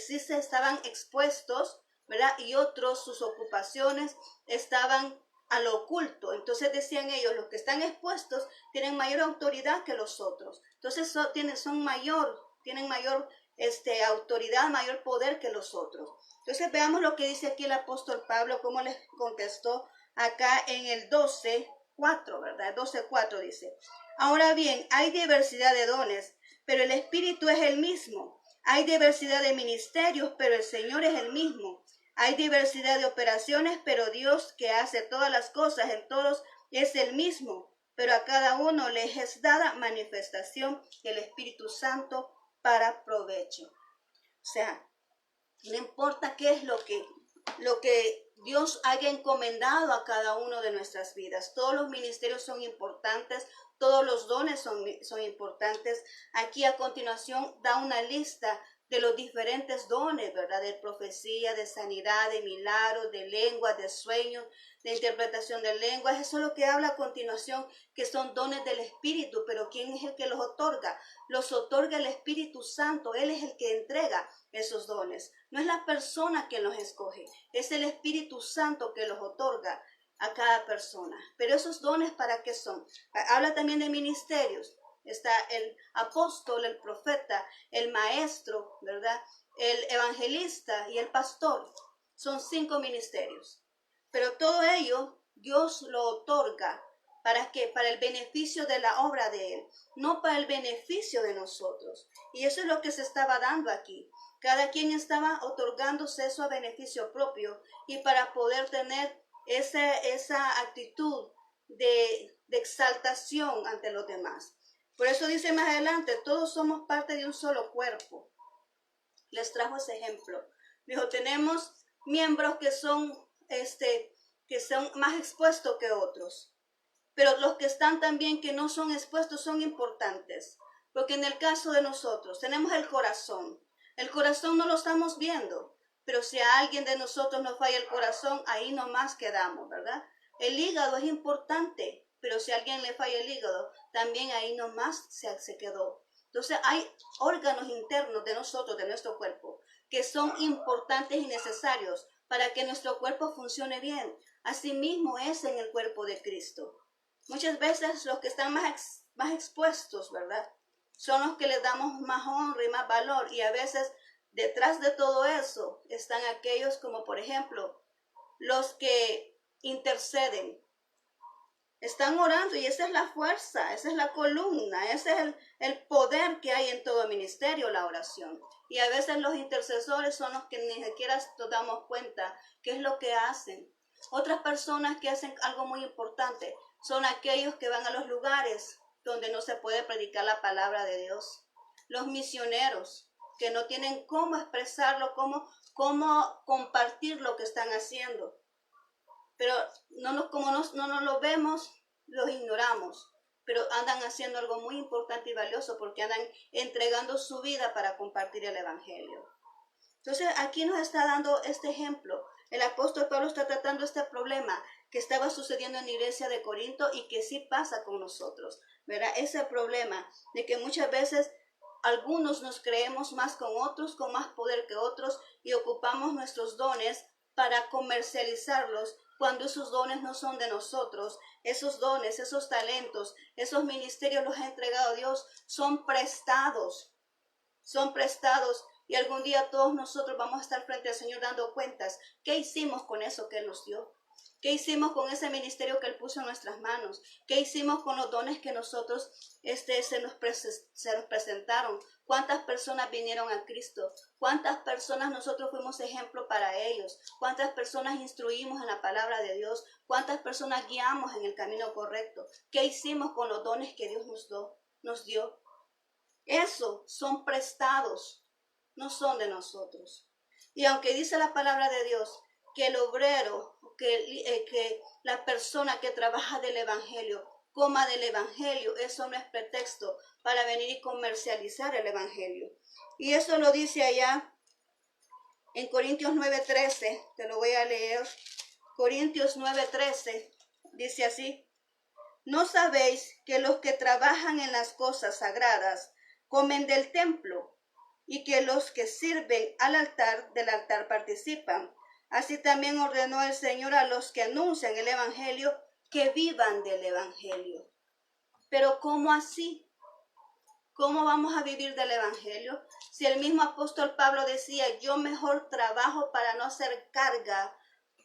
sí se estaban expuestos, ¿verdad? Y otros, sus ocupaciones estaban a lo oculto. Entonces decían ellos, los que están expuestos tienen mayor autoridad que los otros. Entonces tienen mayor autoridad, mayor poder que los otros. Entonces veamos lo que dice aquí el apóstol Pablo, cómo les contestó acá en el 12:4, ¿verdad? 12:4 dice, ahora bien, hay diversidad de dones, pero el Espíritu es el mismo. Hay diversidad de ministerios, pero el Señor es el mismo. Hay diversidad de operaciones, pero Dios que hace todas las cosas en todos es el mismo. Pero a cada uno les es dada manifestación del Espíritu Santo para provecho. O sea, no importa qué es lo que Dios haya encomendado a cada uno de nuestras vidas. Todos los ministerios son importantes, todos los dones son importantes. Aquí a continuación da una lista de los diferentes dones, ¿verdad? De profecía, de sanidad, de milagros, de lenguas, de sueños, de interpretación de lenguas. Eso es lo que habla a continuación, que son dones del Espíritu. Pero ¿quién es el que los otorga? Los otorga el Espíritu Santo. Él es el que entrega esos dones. No es la persona que los escoge, es el Espíritu Santo que los otorga a cada persona. Pero esos dones, ¿para qué son? Habla también de ministerios. Está el apóstol, el profeta, el maestro, ¿verdad? El evangelista y el pastor. Son 5 ministerios. Pero todo ello Dios lo otorga ¿Para qué? Para el beneficio de la obra de Él, no para el beneficio de nosotros. Y eso es lo que se estaba dando aquí. Cada quien estaba otorgándose eso a beneficio propio y para poder tener esa actitud de exaltación ante los demás. Por eso dice más adelante, todos somos parte de un solo cuerpo. Les trajo ese ejemplo. Dijo, tenemos miembros que son más expuestos que otros. Pero los que están también que no son expuestos son importantes. Porque en el caso de nosotros tenemos el corazón. El corazón no lo estamos viendo. Pero si a alguien de nosotros nos falla el corazón, ahí nomás quedamos, ¿verdad? El hígado es importante. Pero si a alguien le falla el hígado, también ahí nomás se quedó. Entonces hay órganos internos de nosotros, de nuestro cuerpo, que son importantes y necesarios para que nuestro cuerpo funcione bien. Asimismo es en el cuerpo de Cristo. Muchas veces los que están más expuestos, ¿verdad? Son los que les damos más honra y más valor. Y a veces detrás de todo eso están aquellos como por ejemplo los que interceden. Están orando y esa es la fuerza, esa es la columna, ese es el poder que hay en todo ministerio, la oración. Y a veces los intercesores son los que ni siquiera nos damos cuenta qué es lo que hacen. Otras personas que hacen algo muy importante son aquellos que van a los lugares donde no se puede predicar la palabra de Dios. Los misioneros que no tienen cómo expresarlo, cómo compartir lo que están haciendo. Pero como no nos lo vemos, los ignoramos. Pero andan haciendo algo muy importante y valioso porque andan entregando su vida para compartir el evangelio. Entonces aquí nos está dando este ejemplo. El apóstol Pablo está tratando este problema que estaba sucediendo en la iglesia de Corinto y que sí pasa con nosotros, ¿verdad? Ese problema de que muchas veces algunos nos creemos más con otros, con más poder que otros y ocupamos nuestros dones para comercializarlos cuando esos dones no son de nosotros. Esos dones, esos talentos, esos ministerios los ha entregado Dios, son prestados y algún día todos nosotros vamos a estar frente al Señor dando cuentas. ¿Qué hicimos con eso que Él nos dio? ¿Qué hicimos con ese ministerio que Él puso en nuestras manos? ¿Qué hicimos con los dones que nosotros se nos presentaron? ¿Cuántas personas vinieron a Cristo? ¿Cuántas personas nosotros fuimos ejemplo para ellos? ¿Cuántas personas instruimos en la palabra de Dios? ¿Cuántas personas guiamos en el camino correcto? ¿Qué hicimos con los dones que Dios nos dio? Eso son prestados, no son de nosotros. Y aunque dice la palabra de Dios que el obrero, que la persona que trabaja del evangelio, coma del evangelio, eso no es pretexto para venir y comercializar el evangelio. Y eso lo dice allá en Corintios 9:13, te lo voy a leer. Corintios 9:13 dice así: ¿no sabéis que los que trabajan en las cosas sagradas comen del templo, y que los que sirven del altar participan? Así también ordenó el Señor a los que anuncian el evangelio que vivan del evangelio. Pero ¿cómo así? ¿Cómo vamos a vivir del evangelio? Si el mismo apóstol Pablo decía, yo mejor trabajo para no hacer carga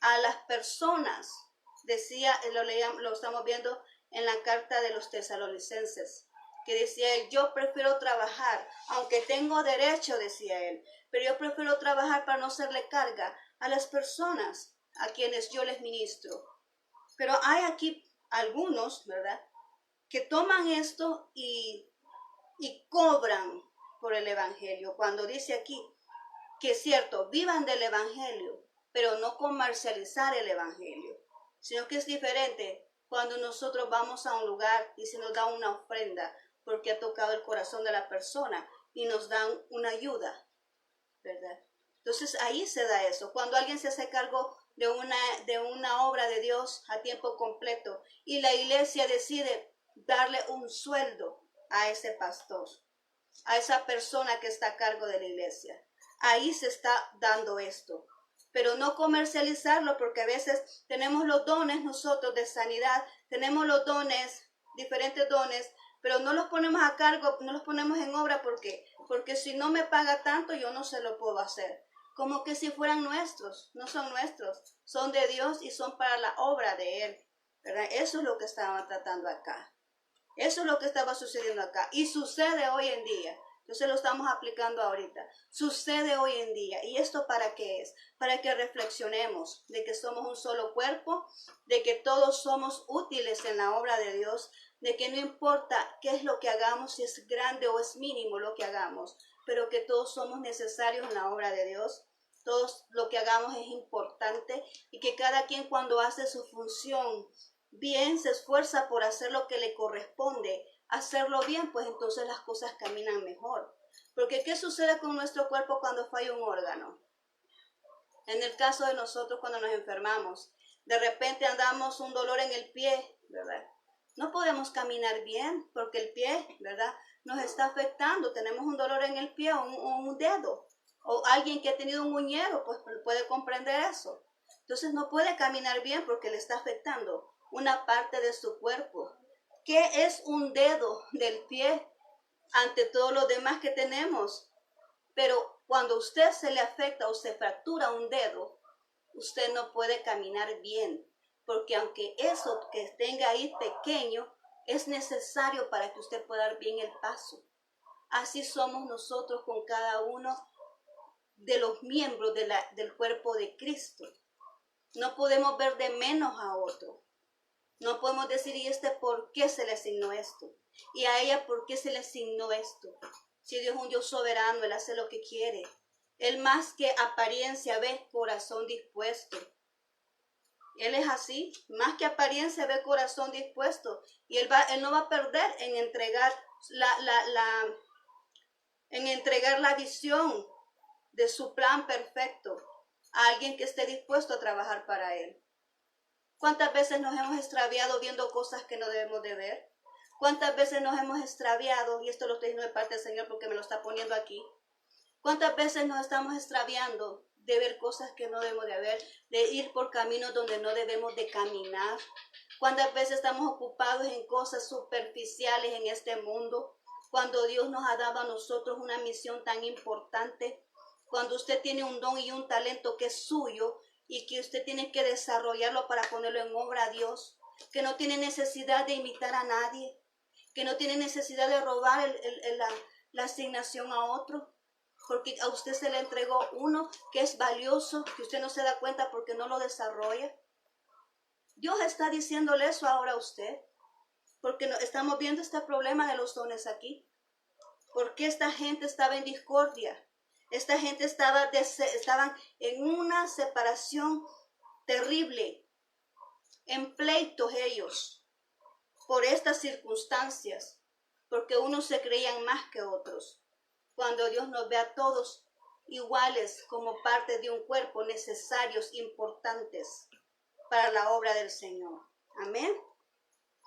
a las personas. Decía, lo estamos viendo en la carta de los tesalonicenses, que decía él, yo prefiero trabajar, aunque tengo derecho, decía él, pero yo prefiero trabajar para no hacerle carga a las personas a quienes yo les ministro. Pero hay aquí algunos, ¿verdad?, que toman esto y cobran por el evangelio, cuando dice aquí que es cierto, vivan del evangelio, pero no comercializar el evangelio, sino que es diferente cuando nosotros vamos a un lugar y se nos da una ofrenda porque ha tocado el corazón de la persona y nos dan una ayuda, ¿verdad? Entonces ahí se da eso, cuando alguien se hace cargo de una obra de Dios a tiempo completo y la iglesia decide darle un sueldo a ese pastor, a esa persona que está a cargo de la iglesia. Ahí se está dando esto, pero no comercializarlo, porque a veces tenemos los dones nosotros de sanidad, tenemos los dones, diferentes dones, pero no los ponemos a cargo, no los ponemos en obra. Porque si no me paga tanto, yo no se lo puedo hacer. Como que si fueran nuestros, no son nuestros, son de Dios y son para la obra de Él. ¿verdad? Eso es lo que estaban tratando acá. Eso es lo que estaba sucediendo acá. Y sucede hoy en día. Entonces lo estamos aplicando ahorita. Sucede hoy en día. ¿Y esto para qué es? Para que reflexionemos de que somos un solo cuerpo, de que todos somos útiles en la obra de Dios, de que no importa qué es lo que hagamos, si es grande o es mínimo lo que hagamos, pero que todos somos necesarios en la obra de Dios. Todos lo que hagamos es importante y que cada quien cuando hace su función bien se esfuerza por hacer lo que le corresponde, hacerlo bien, pues entonces las cosas caminan mejor. Porque ¿qué sucede con nuestro cuerpo cuando falla un órgano? En el caso de nosotros cuando nos enfermamos, de repente andamos un dolor en el pie, ¿verdad? No podemos caminar bien porque el pie, ¿verdad? Nos está afectando. Tenemos un dolor en el pie o un dedo. O alguien que ha tenido un uñero, pues puede comprender eso. Entonces no puede caminar bien porque le está afectando una parte de su cuerpo. ¿Qué es un dedo del pie ante todo lo demás que tenemos? Pero cuando a usted se le afecta o se fractura un dedo, usted no puede caminar bien, porque aunque eso que tenga ahí pequeño, es necesario para que usted pueda dar bien el paso. Así somos nosotros con cada uno de los miembros del cuerpo de Cristo. No podemos ver de menos a otro. No podemos decir, ¿y por qué se le asignó esto? Y a ella, ¿por qué se le asignó esto? Si Dios es un Dios soberano, Él hace lo que quiere. Él más que apariencia ve corazón dispuesto. Él es así, más que apariencia ve corazón dispuesto. Y Él no va a perder en entregar la visión de su plan perfecto a alguien que esté dispuesto a trabajar para Él. ¿Cuántas veces nos hemos extraviado viendo cosas que no debemos de ver? ¿Cuántas veces nos hemos extraviado? Y esto lo estoy diciendo de parte del Señor porque me lo está poniendo aquí. ¿Cuántas veces nos estamos extraviando de ver cosas que no debemos de ver, de ir por caminos donde no debemos de caminar? ¿Cuántas veces estamos ocupados en cosas superficiales en este mundo? Cuando Dios nos ha dado a nosotros una misión tan importante, cuando usted tiene un don y un talento que es suyo y que usted tiene que desarrollarlo para ponerlo en obra a Dios, que no tiene necesidad de imitar a nadie, que no tiene necesidad de robar la asignación a otro, porque a usted se le entregó uno que es valioso, que usted no se da cuenta porque no lo desarrolla. Dios está diciéndole eso ahora a usted, porque estamos viendo este problema de los dones aquí. Porque esta gente estaba en discordia. Esta gente estaban en una separación terrible, en pleitos ellos, por estas circunstancias, porque unos se creían más que otros. Cuando Dios nos ve a todos iguales como parte de un cuerpo, necesarios, importantes para la obra del Señor. Amén.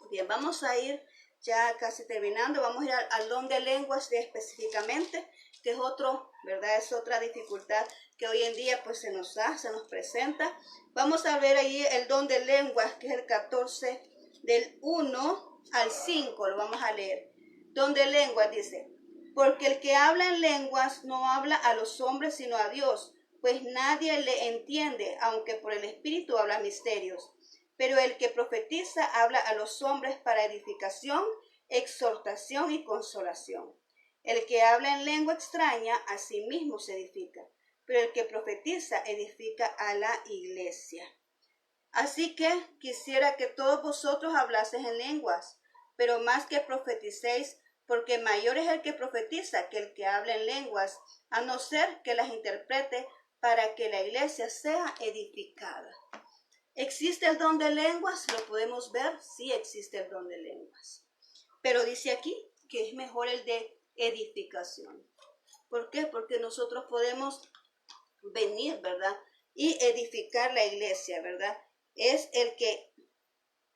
Bien, vamos a ir ya casi terminando. Vamos a ir al don de lenguas específicamente, que es otro, ¿verdad? Es otra dificultad que hoy en día pues se nos presenta. Vamos a ver ahí el don de lenguas, que es el 14 del 1 al 5, lo vamos a leer. Don de lenguas dice: porque el que habla en lenguas no habla a los hombres sino a Dios, pues nadie le entiende, aunque por el Espíritu habla misterios. Pero el que profetiza habla a los hombres para edificación, exhortación y consolación. El que habla en lengua extraña a sí mismo se edifica, pero el que profetiza edifica a la iglesia. Así que quisiera que todos vosotros hablaseis en lenguas, pero más que profeticéis, porque mayor es el que profetiza que el que habla en lenguas, a no ser que las interprete para que la iglesia sea edificada. ¿Existe el don de lenguas? ¿Lo podemos ver? Sí existe el don de lenguas. Pero dice aquí que es mejor el de edificación. ¿Por qué? Porque nosotros podemos venir, ¿verdad? Y edificar la iglesia, ¿verdad? Es el que,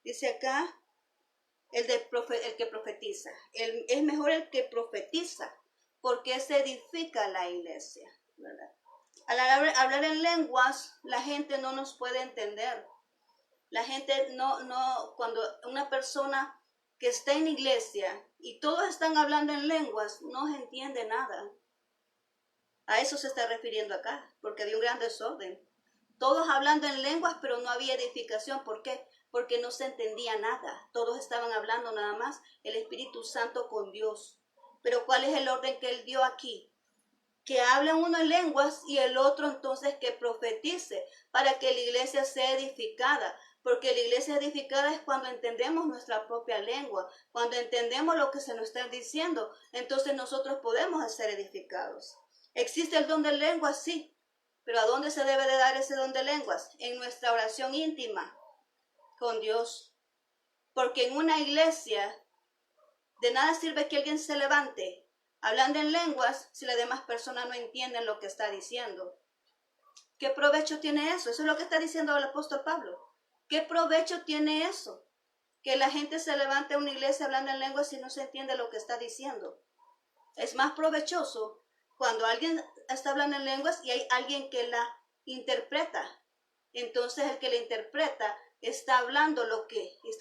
dice acá, el que profetiza. Es mejor el que profetiza, porque se edifica la iglesia, ¿verdad? Al hablar en lenguas, la gente no nos puede entender. La gente cuando una persona que está en iglesia y todos están hablando en lenguas, no se entiende nada. A eso se está refiriendo acá, porque había un gran desorden. Todos hablando en lenguas, pero no había edificación. ¿Por qué? porque no se entendía nada. Todos estaban hablando nada más el Espíritu Santo con Dios. Pero ¿cuál es el orden que Él dio aquí? Que hablen uno en lenguas y el otro entonces que profetice para que la iglesia sea edificada. Porque la iglesia edificada es cuando entendemos nuestra propia lengua, cuando entendemos lo que se nos está diciendo, entonces nosotros podemos ser edificados. ¿Existe el don de lenguas? Sí. Pero ¿a dónde se debe de dar ese don de lenguas? En nuestra oración íntima con Dios. Porque en una iglesia de nada sirve que alguien se levante hablando en lenguas si las demás personas no entienden lo que está diciendo. ¿Qué provecho tiene eso? Eso es lo que está diciendo el apóstol Pablo. ¿Qué provecho tiene eso? Que la gente se levante a una iglesia hablando en lenguas si no se entiende lo que está diciendo. Es más provechoso cuando alguien está hablando en lenguas y hay alguien que la interpreta. Entonces el que la interpreta está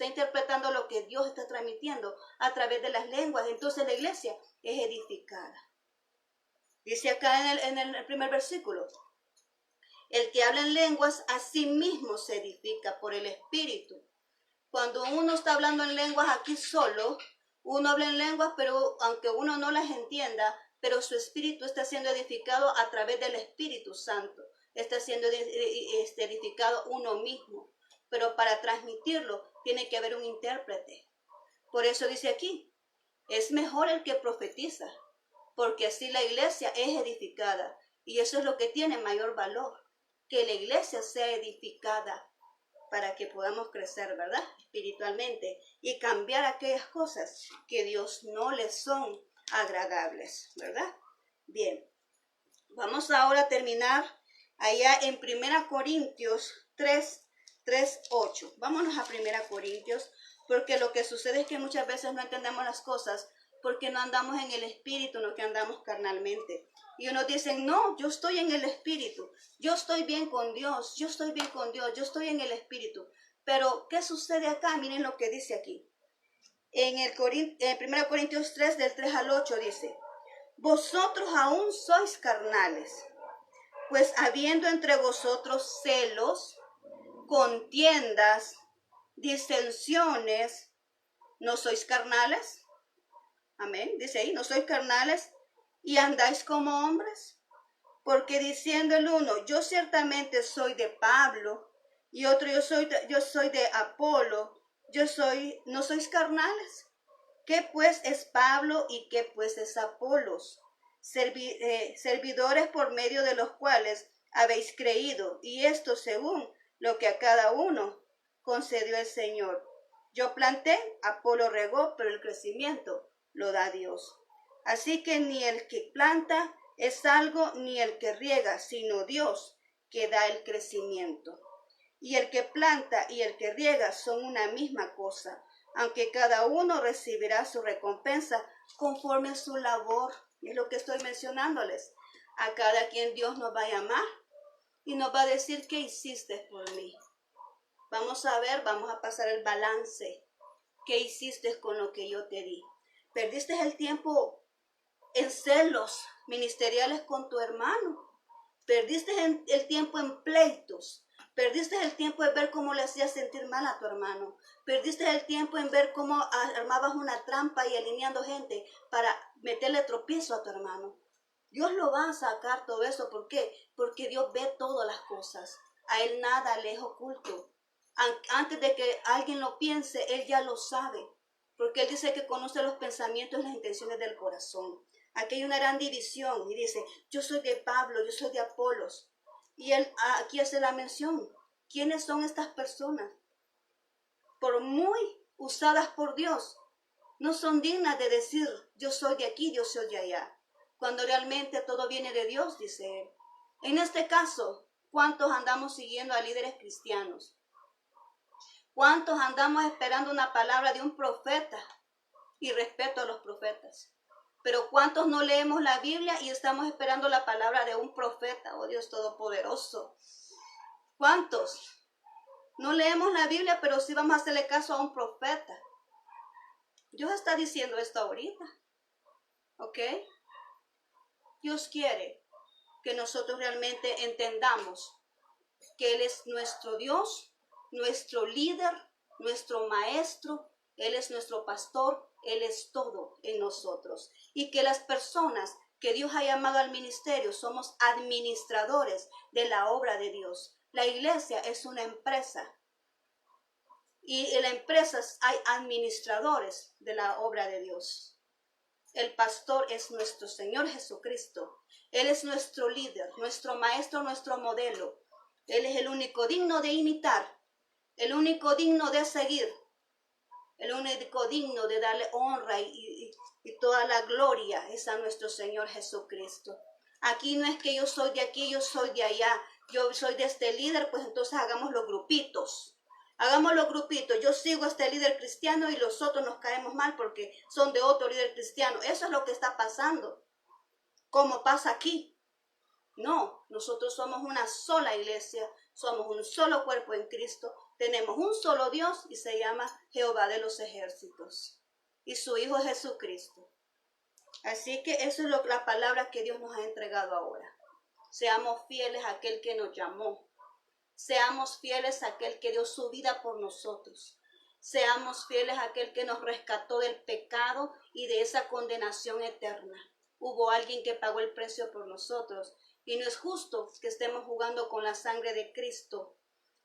interpretando lo que Dios está transmitiendo a través de las lenguas. Entonces la iglesia es edificada. Dice acá en el primer versículo: el que habla en lenguas a sí mismo se edifica por el Espíritu. Cuando uno está hablando en lenguas aquí solo, uno habla en lenguas, pero aunque uno no las entienda, pero su espíritu está siendo edificado a través del Espíritu Santo. Está siendo edificado uno mismo. Pero para transmitirlo tiene que haber un intérprete. Por eso dice aquí, es mejor el que profetiza, porque así la iglesia es edificada. Y eso es lo que tiene mayor valor, que la iglesia sea edificada para que podamos crecer, ¿verdad? Espiritualmente y cambiar aquellas cosas que Dios no les son agradables, ¿verdad? Bien, vamos ahora a terminar allá en 1 Corintios 3:8. Vámonos a 1 Corintios, porque lo que sucede es que muchas veces no entendemos las cosas porque no andamos en el espíritu, no que andamos carnalmente. Y unos dicen, no, yo estoy en el espíritu, yo estoy bien con Dios, yo estoy bien con Dios, yo estoy en el espíritu. Pero, ¿qué sucede acá? Miren lo que dice aquí. En 1 Corintios 3, del 3 al 8 dice, vosotros aún sois carnales, pues habiendo entre vosotros celos, contiendas, disensiones, ¿no sois carnales? Amén. Dice ahí, no sois carnales y andáis como hombres. Porque diciendo el uno, yo ciertamente soy de Pablo, y otro, yo soy de Apolo, ¿no sois carnales? ¿Qué pues es Pablo y qué pues es Apolos? Servidores por medio de los cuales habéis creído, y esto según lo que a cada uno concedió el Señor. Yo planté, Apolo regó, pero el crecimiento lo da Dios. Así que ni el que planta es algo, ni el que riega, sino Dios que da el crecimiento. Y el que planta y el que riega son una misma cosa, aunque cada uno recibirá su recompensa conforme a su labor. Y es lo que estoy mencionándoles. A cada quien Dios nos va a llamar y nos va a decir, ¿qué hiciste por mí? Vamos a ver, vamos a pasar el balance. ¿Qué hiciste con lo que yo te di? ¿Perdiste el tiempo en celos ministeriales con tu hermano? ¿Perdiste el tiempo en pleitos? ¿Perdiste el tiempo en ver cómo le hacías sentir mal a tu hermano? ¿Perdiste el tiempo en ver cómo armabas una trampa y alineando gente para meterle tropiezo a tu hermano? Dios lo va a sacar todo eso. ¿Por qué? Porque Dios ve todas las cosas. A Él nada le es oculto. Antes de que alguien lo piense, Él ya lo sabe. Porque Él dice que conoce los pensamientos y las intenciones del corazón. Aquí hay una gran división y dice, yo soy de Pablo, yo soy de Apolos. Y Él aquí hace la mención. ¿Quiénes son estas personas? Por muy usadas por Dios, no son dignas de decir, yo soy de aquí, yo soy de allá. Cuando realmente todo viene de Dios, dice Él. En este caso, ¿cuántos andamos siguiendo a líderes cristianos? ¿Cuántos andamos esperando una palabra de un profeta? Y respeto a los profetas. Pero ¿cuántos no leemos la Biblia y estamos esperando la palabra de un profeta? Oh Dios Todopoderoso. ¿Cuántos? No leemos la Biblia, pero sí vamos a hacerle caso a un profeta. Dios está diciendo esto ahorita. ¿Ok? Dios quiere que nosotros realmente entendamos que Él es nuestro Dios, nuestro líder, nuestro maestro, Él es nuestro pastor, Él es todo en nosotros. Y que las personas que Dios ha llamado al ministerio somos administradores de la obra de Dios. La iglesia es una empresa y en la empresa hay administradores de la obra de Dios. El pastor es nuestro Señor Jesucristo. Él es nuestro líder, nuestro maestro, nuestro modelo. Él es el único digno de imitar, el único digno de seguir, el único digno de darle honra y toda la gloria es a nuestro Señor Jesucristo. Aquí no es que yo soy de aquí, yo soy de allá, yo soy de este líder, pues entonces hagamos los grupitos. Hagamos los grupitos. Yo sigo a este líder cristiano y los otros nos caemos mal porque son de otro líder cristiano. Eso es lo que está pasando. Como pasa aquí. No, nosotros somos una sola iglesia, somos un solo cuerpo en Cristo, tenemos un solo Dios y se llama Jehová de los ejércitos y su Hijo Jesucristo. Así que eso es la palabra que Dios nos ha entregado ahora. Seamos fieles a aquel que nos llamó. Seamos fieles a aquel que dio su vida por nosotros. Seamos fieles a aquel que nos rescató del pecado y de esa condenación eterna. Hubo alguien que pagó el precio por nosotros. Y no es justo que estemos jugando con la sangre de Cristo,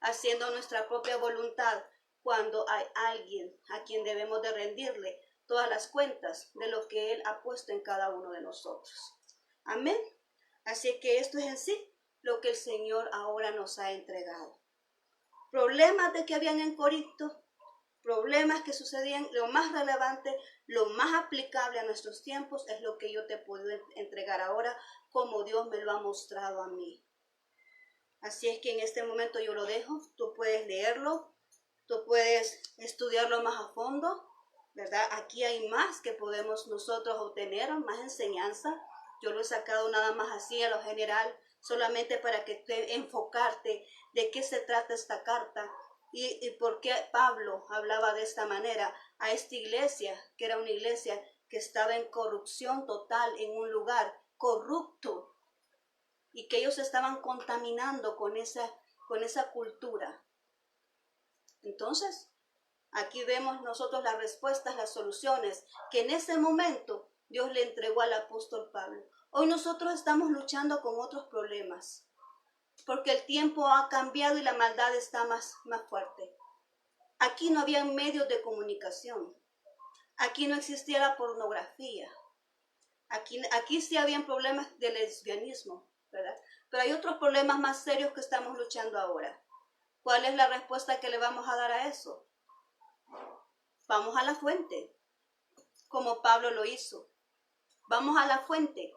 haciendo nuestra propia voluntad, cuando hay alguien a quien debemos de rendirle todas las cuentas de lo que Él ha puesto en cada uno de nosotros. Amén. Así que esto es en sí lo que el Señor ahora nos ha entregado. Problemas de que habían en Corinto, problemas que sucedían, lo más relevante, lo más aplicable a nuestros tiempos es lo que yo te puedo entregar ahora, como Dios me lo ha mostrado a mí. Así es que en este momento yo lo dejo, tú puedes leerlo, tú puedes estudiarlo más a fondo, ¿verdad? Aquí hay más que podemos nosotros obtener, más enseñanza. Yo lo he sacado nada más así a lo general, solamente para que te enfocarte de qué se trata esta carta y por qué Pablo hablaba de esta manera a esta iglesia, que era una iglesia que estaba en corrupción total, en un lugar corrupto, y que ellos estaban contaminando con esa cultura. Entonces, aquí vemos nosotros las respuestas, las soluciones que en ese momento Dios le entregó al apóstol Pablo. Hoy nosotros estamos luchando con otros problemas, porque el tiempo ha cambiado y la maldad está más fuerte. Aquí no había medios de comunicación, aquí no existía la pornografía, aquí sí habían problemas de lesbianismo, ¿verdad? Pero hay otros problemas más serios que estamos luchando ahora. ¿Cuál es la respuesta que le vamos a dar a eso? Vamos a la fuente, como Pablo lo hizo. Vamos a la fuente,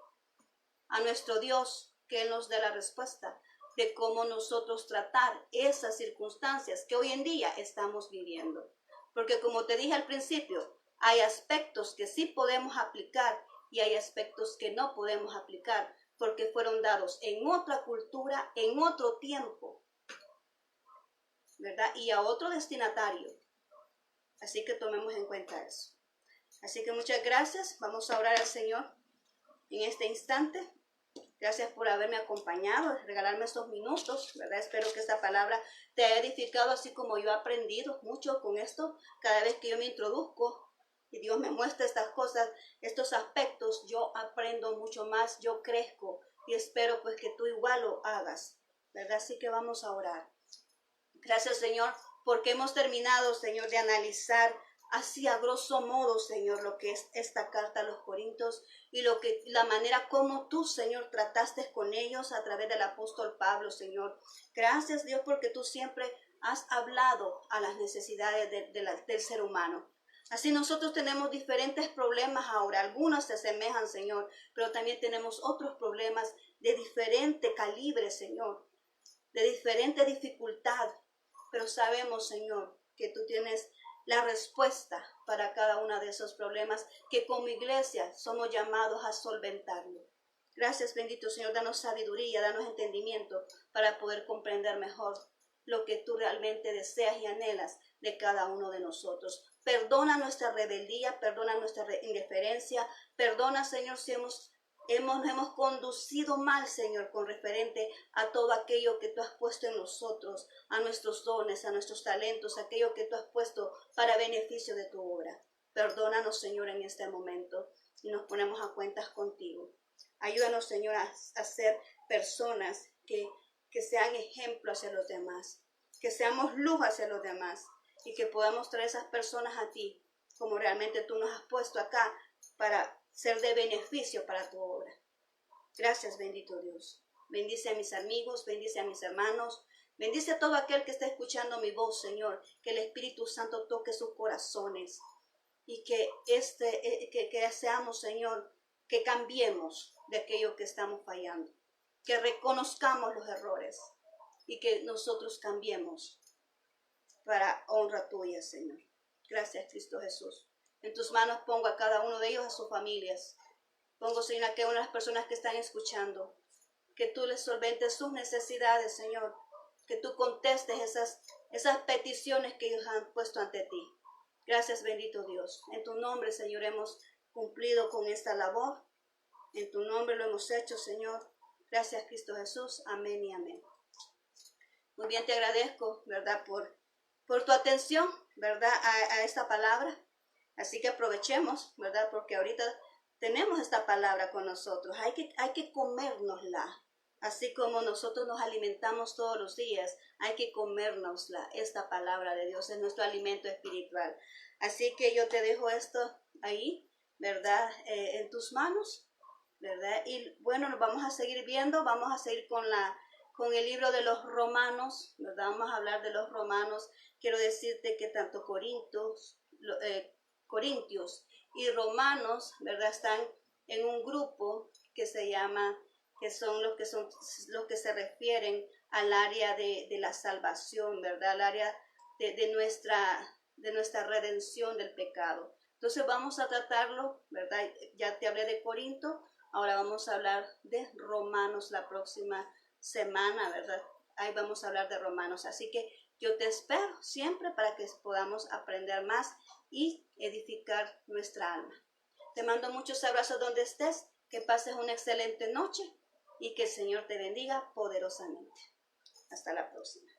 a nuestro Dios, que Él nos dé la respuesta de cómo nosotros tratar esas circunstancias que hoy en día estamos viviendo. Porque como te dije al principio, hay aspectos que sí podemos aplicar y hay aspectos que no podemos aplicar porque fueron dados en otra cultura, en otro tiempo, ¿verdad? Y a otro destinatario. Así que tomemos en cuenta eso. Así que muchas gracias. Vamos a orar al Señor en este instante. Gracias por haberme acompañado, regalarme estos minutos, ¿verdad? Espero que esta palabra te haya edificado, así como yo he aprendido mucho con esto. Cada vez que yo me introduzco y Dios me muestra estas cosas, estos aspectos, yo aprendo mucho más, yo crezco y espero pues que tú igual lo hagas, ¿verdad? Así que vamos a orar. Gracias, Señor, porque hemos terminado, Señor, de analizar así a grosso modo, Señor, lo que es esta carta a los Corintios y la manera como tú, Señor, trataste con ellos a través del apóstol Pablo, Señor. Gracias, Dios, porque tú siempre has hablado a las necesidades del ser humano. Así nosotros tenemos diferentes problemas ahora. Algunos se asemejan, Señor, pero también tenemos otros problemas de diferente calibre, Señor, de diferente dificultad. Pero sabemos, Señor, que tú tienes la respuesta para cada uno de esos problemas que como iglesia somos llamados a solventarlo. Gracias, bendito Señor, danos sabiduría, danos entendimiento para poder comprender mejor lo que tú realmente deseas y anhelas de cada uno de nosotros. Perdona nuestra rebeldía, perdona nuestra indiferencia, perdona, Señor, si hemos nos hemos conducido mal, Señor, con referente a todo aquello que tú has puesto en nosotros, a nuestros dones, a nuestros talentos, aquello que tú has puesto para beneficio de tu obra. Perdónanos, Señor, en este momento y nos ponemos a cuentas contigo. Ayúdanos, Señor, a ser personas que sean ejemplo hacia los demás, que seamos luz hacia los demás y que podamos traer esas personas a ti, como realmente tú nos has puesto acá para ser de beneficio para tu obra. Gracias, bendito Dios. Bendice a mis amigos, bendice a mis hermanos, bendice a todo aquel que está escuchando mi voz, Señor. Que el Espíritu Santo toque sus corazones y que seamos, Señor, que cambiemos de aquello que estamos fallando, que reconozcamos los errores y que nosotros cambiemos para honra tuya, Señor. Gracias, Cristo Jesús. En tus manos pongo a cada uno de ellos, a sus familias. Pongo, Señor, a cada una de las personas que están escuchando. Que tú les solventes sus necesidades, Señor. Que tú contestes esas peticiones que ellos han puesto ante ti. Gracias, bendito Dios. En tu nombre, Señor, hemos cumplido con esta labor. En tu nombre lo hemos hecho, Señor. Gracias, Cristo Jesús. Amén y amén. Muy bien, te agradezco, ¿verdad? Por tu atención, ¿verdad? A esta palabra. Así que aprovechemos, ¿verdad? Porque ahorita tenemos esta palabra con nosotros. Hay que comérnosla. Así como nosotros nos alimentamos todos los días, hay que comérnosla. Esta palabra de Dios es nuestro alimento espiritual. Así que yo te dejo esto ahí, ¿verdad? En tus manos, ¿verdad? Y bueno, nos vamos a seguir viendo, vamos a seguir con el libro de los Romanos, ¿verdad? Vamos a hablar de los Romanos. Quiero decirte que tanto Corintios y Romanos, ¿verdad? Están en un grupo que se llama, que son los que se refieren al área de la salvación, ¿verdad? Al área de nuestra redención del pecado. Entonces vamos a tratarlo, ¿verdad? Ya te hablé de Corinto, ahora vamos a hablar de Romanos la próxima semana, ¿verdad? Ahí vamos a hablar de Romanos. Así que yo te espero siempre para que podamos aprender más y edificar nuestra alma. Te mando muchos abrazos donde estés, que pases una excelente noche y que el Señor te bendiga poderosamente. Hasta la próxima.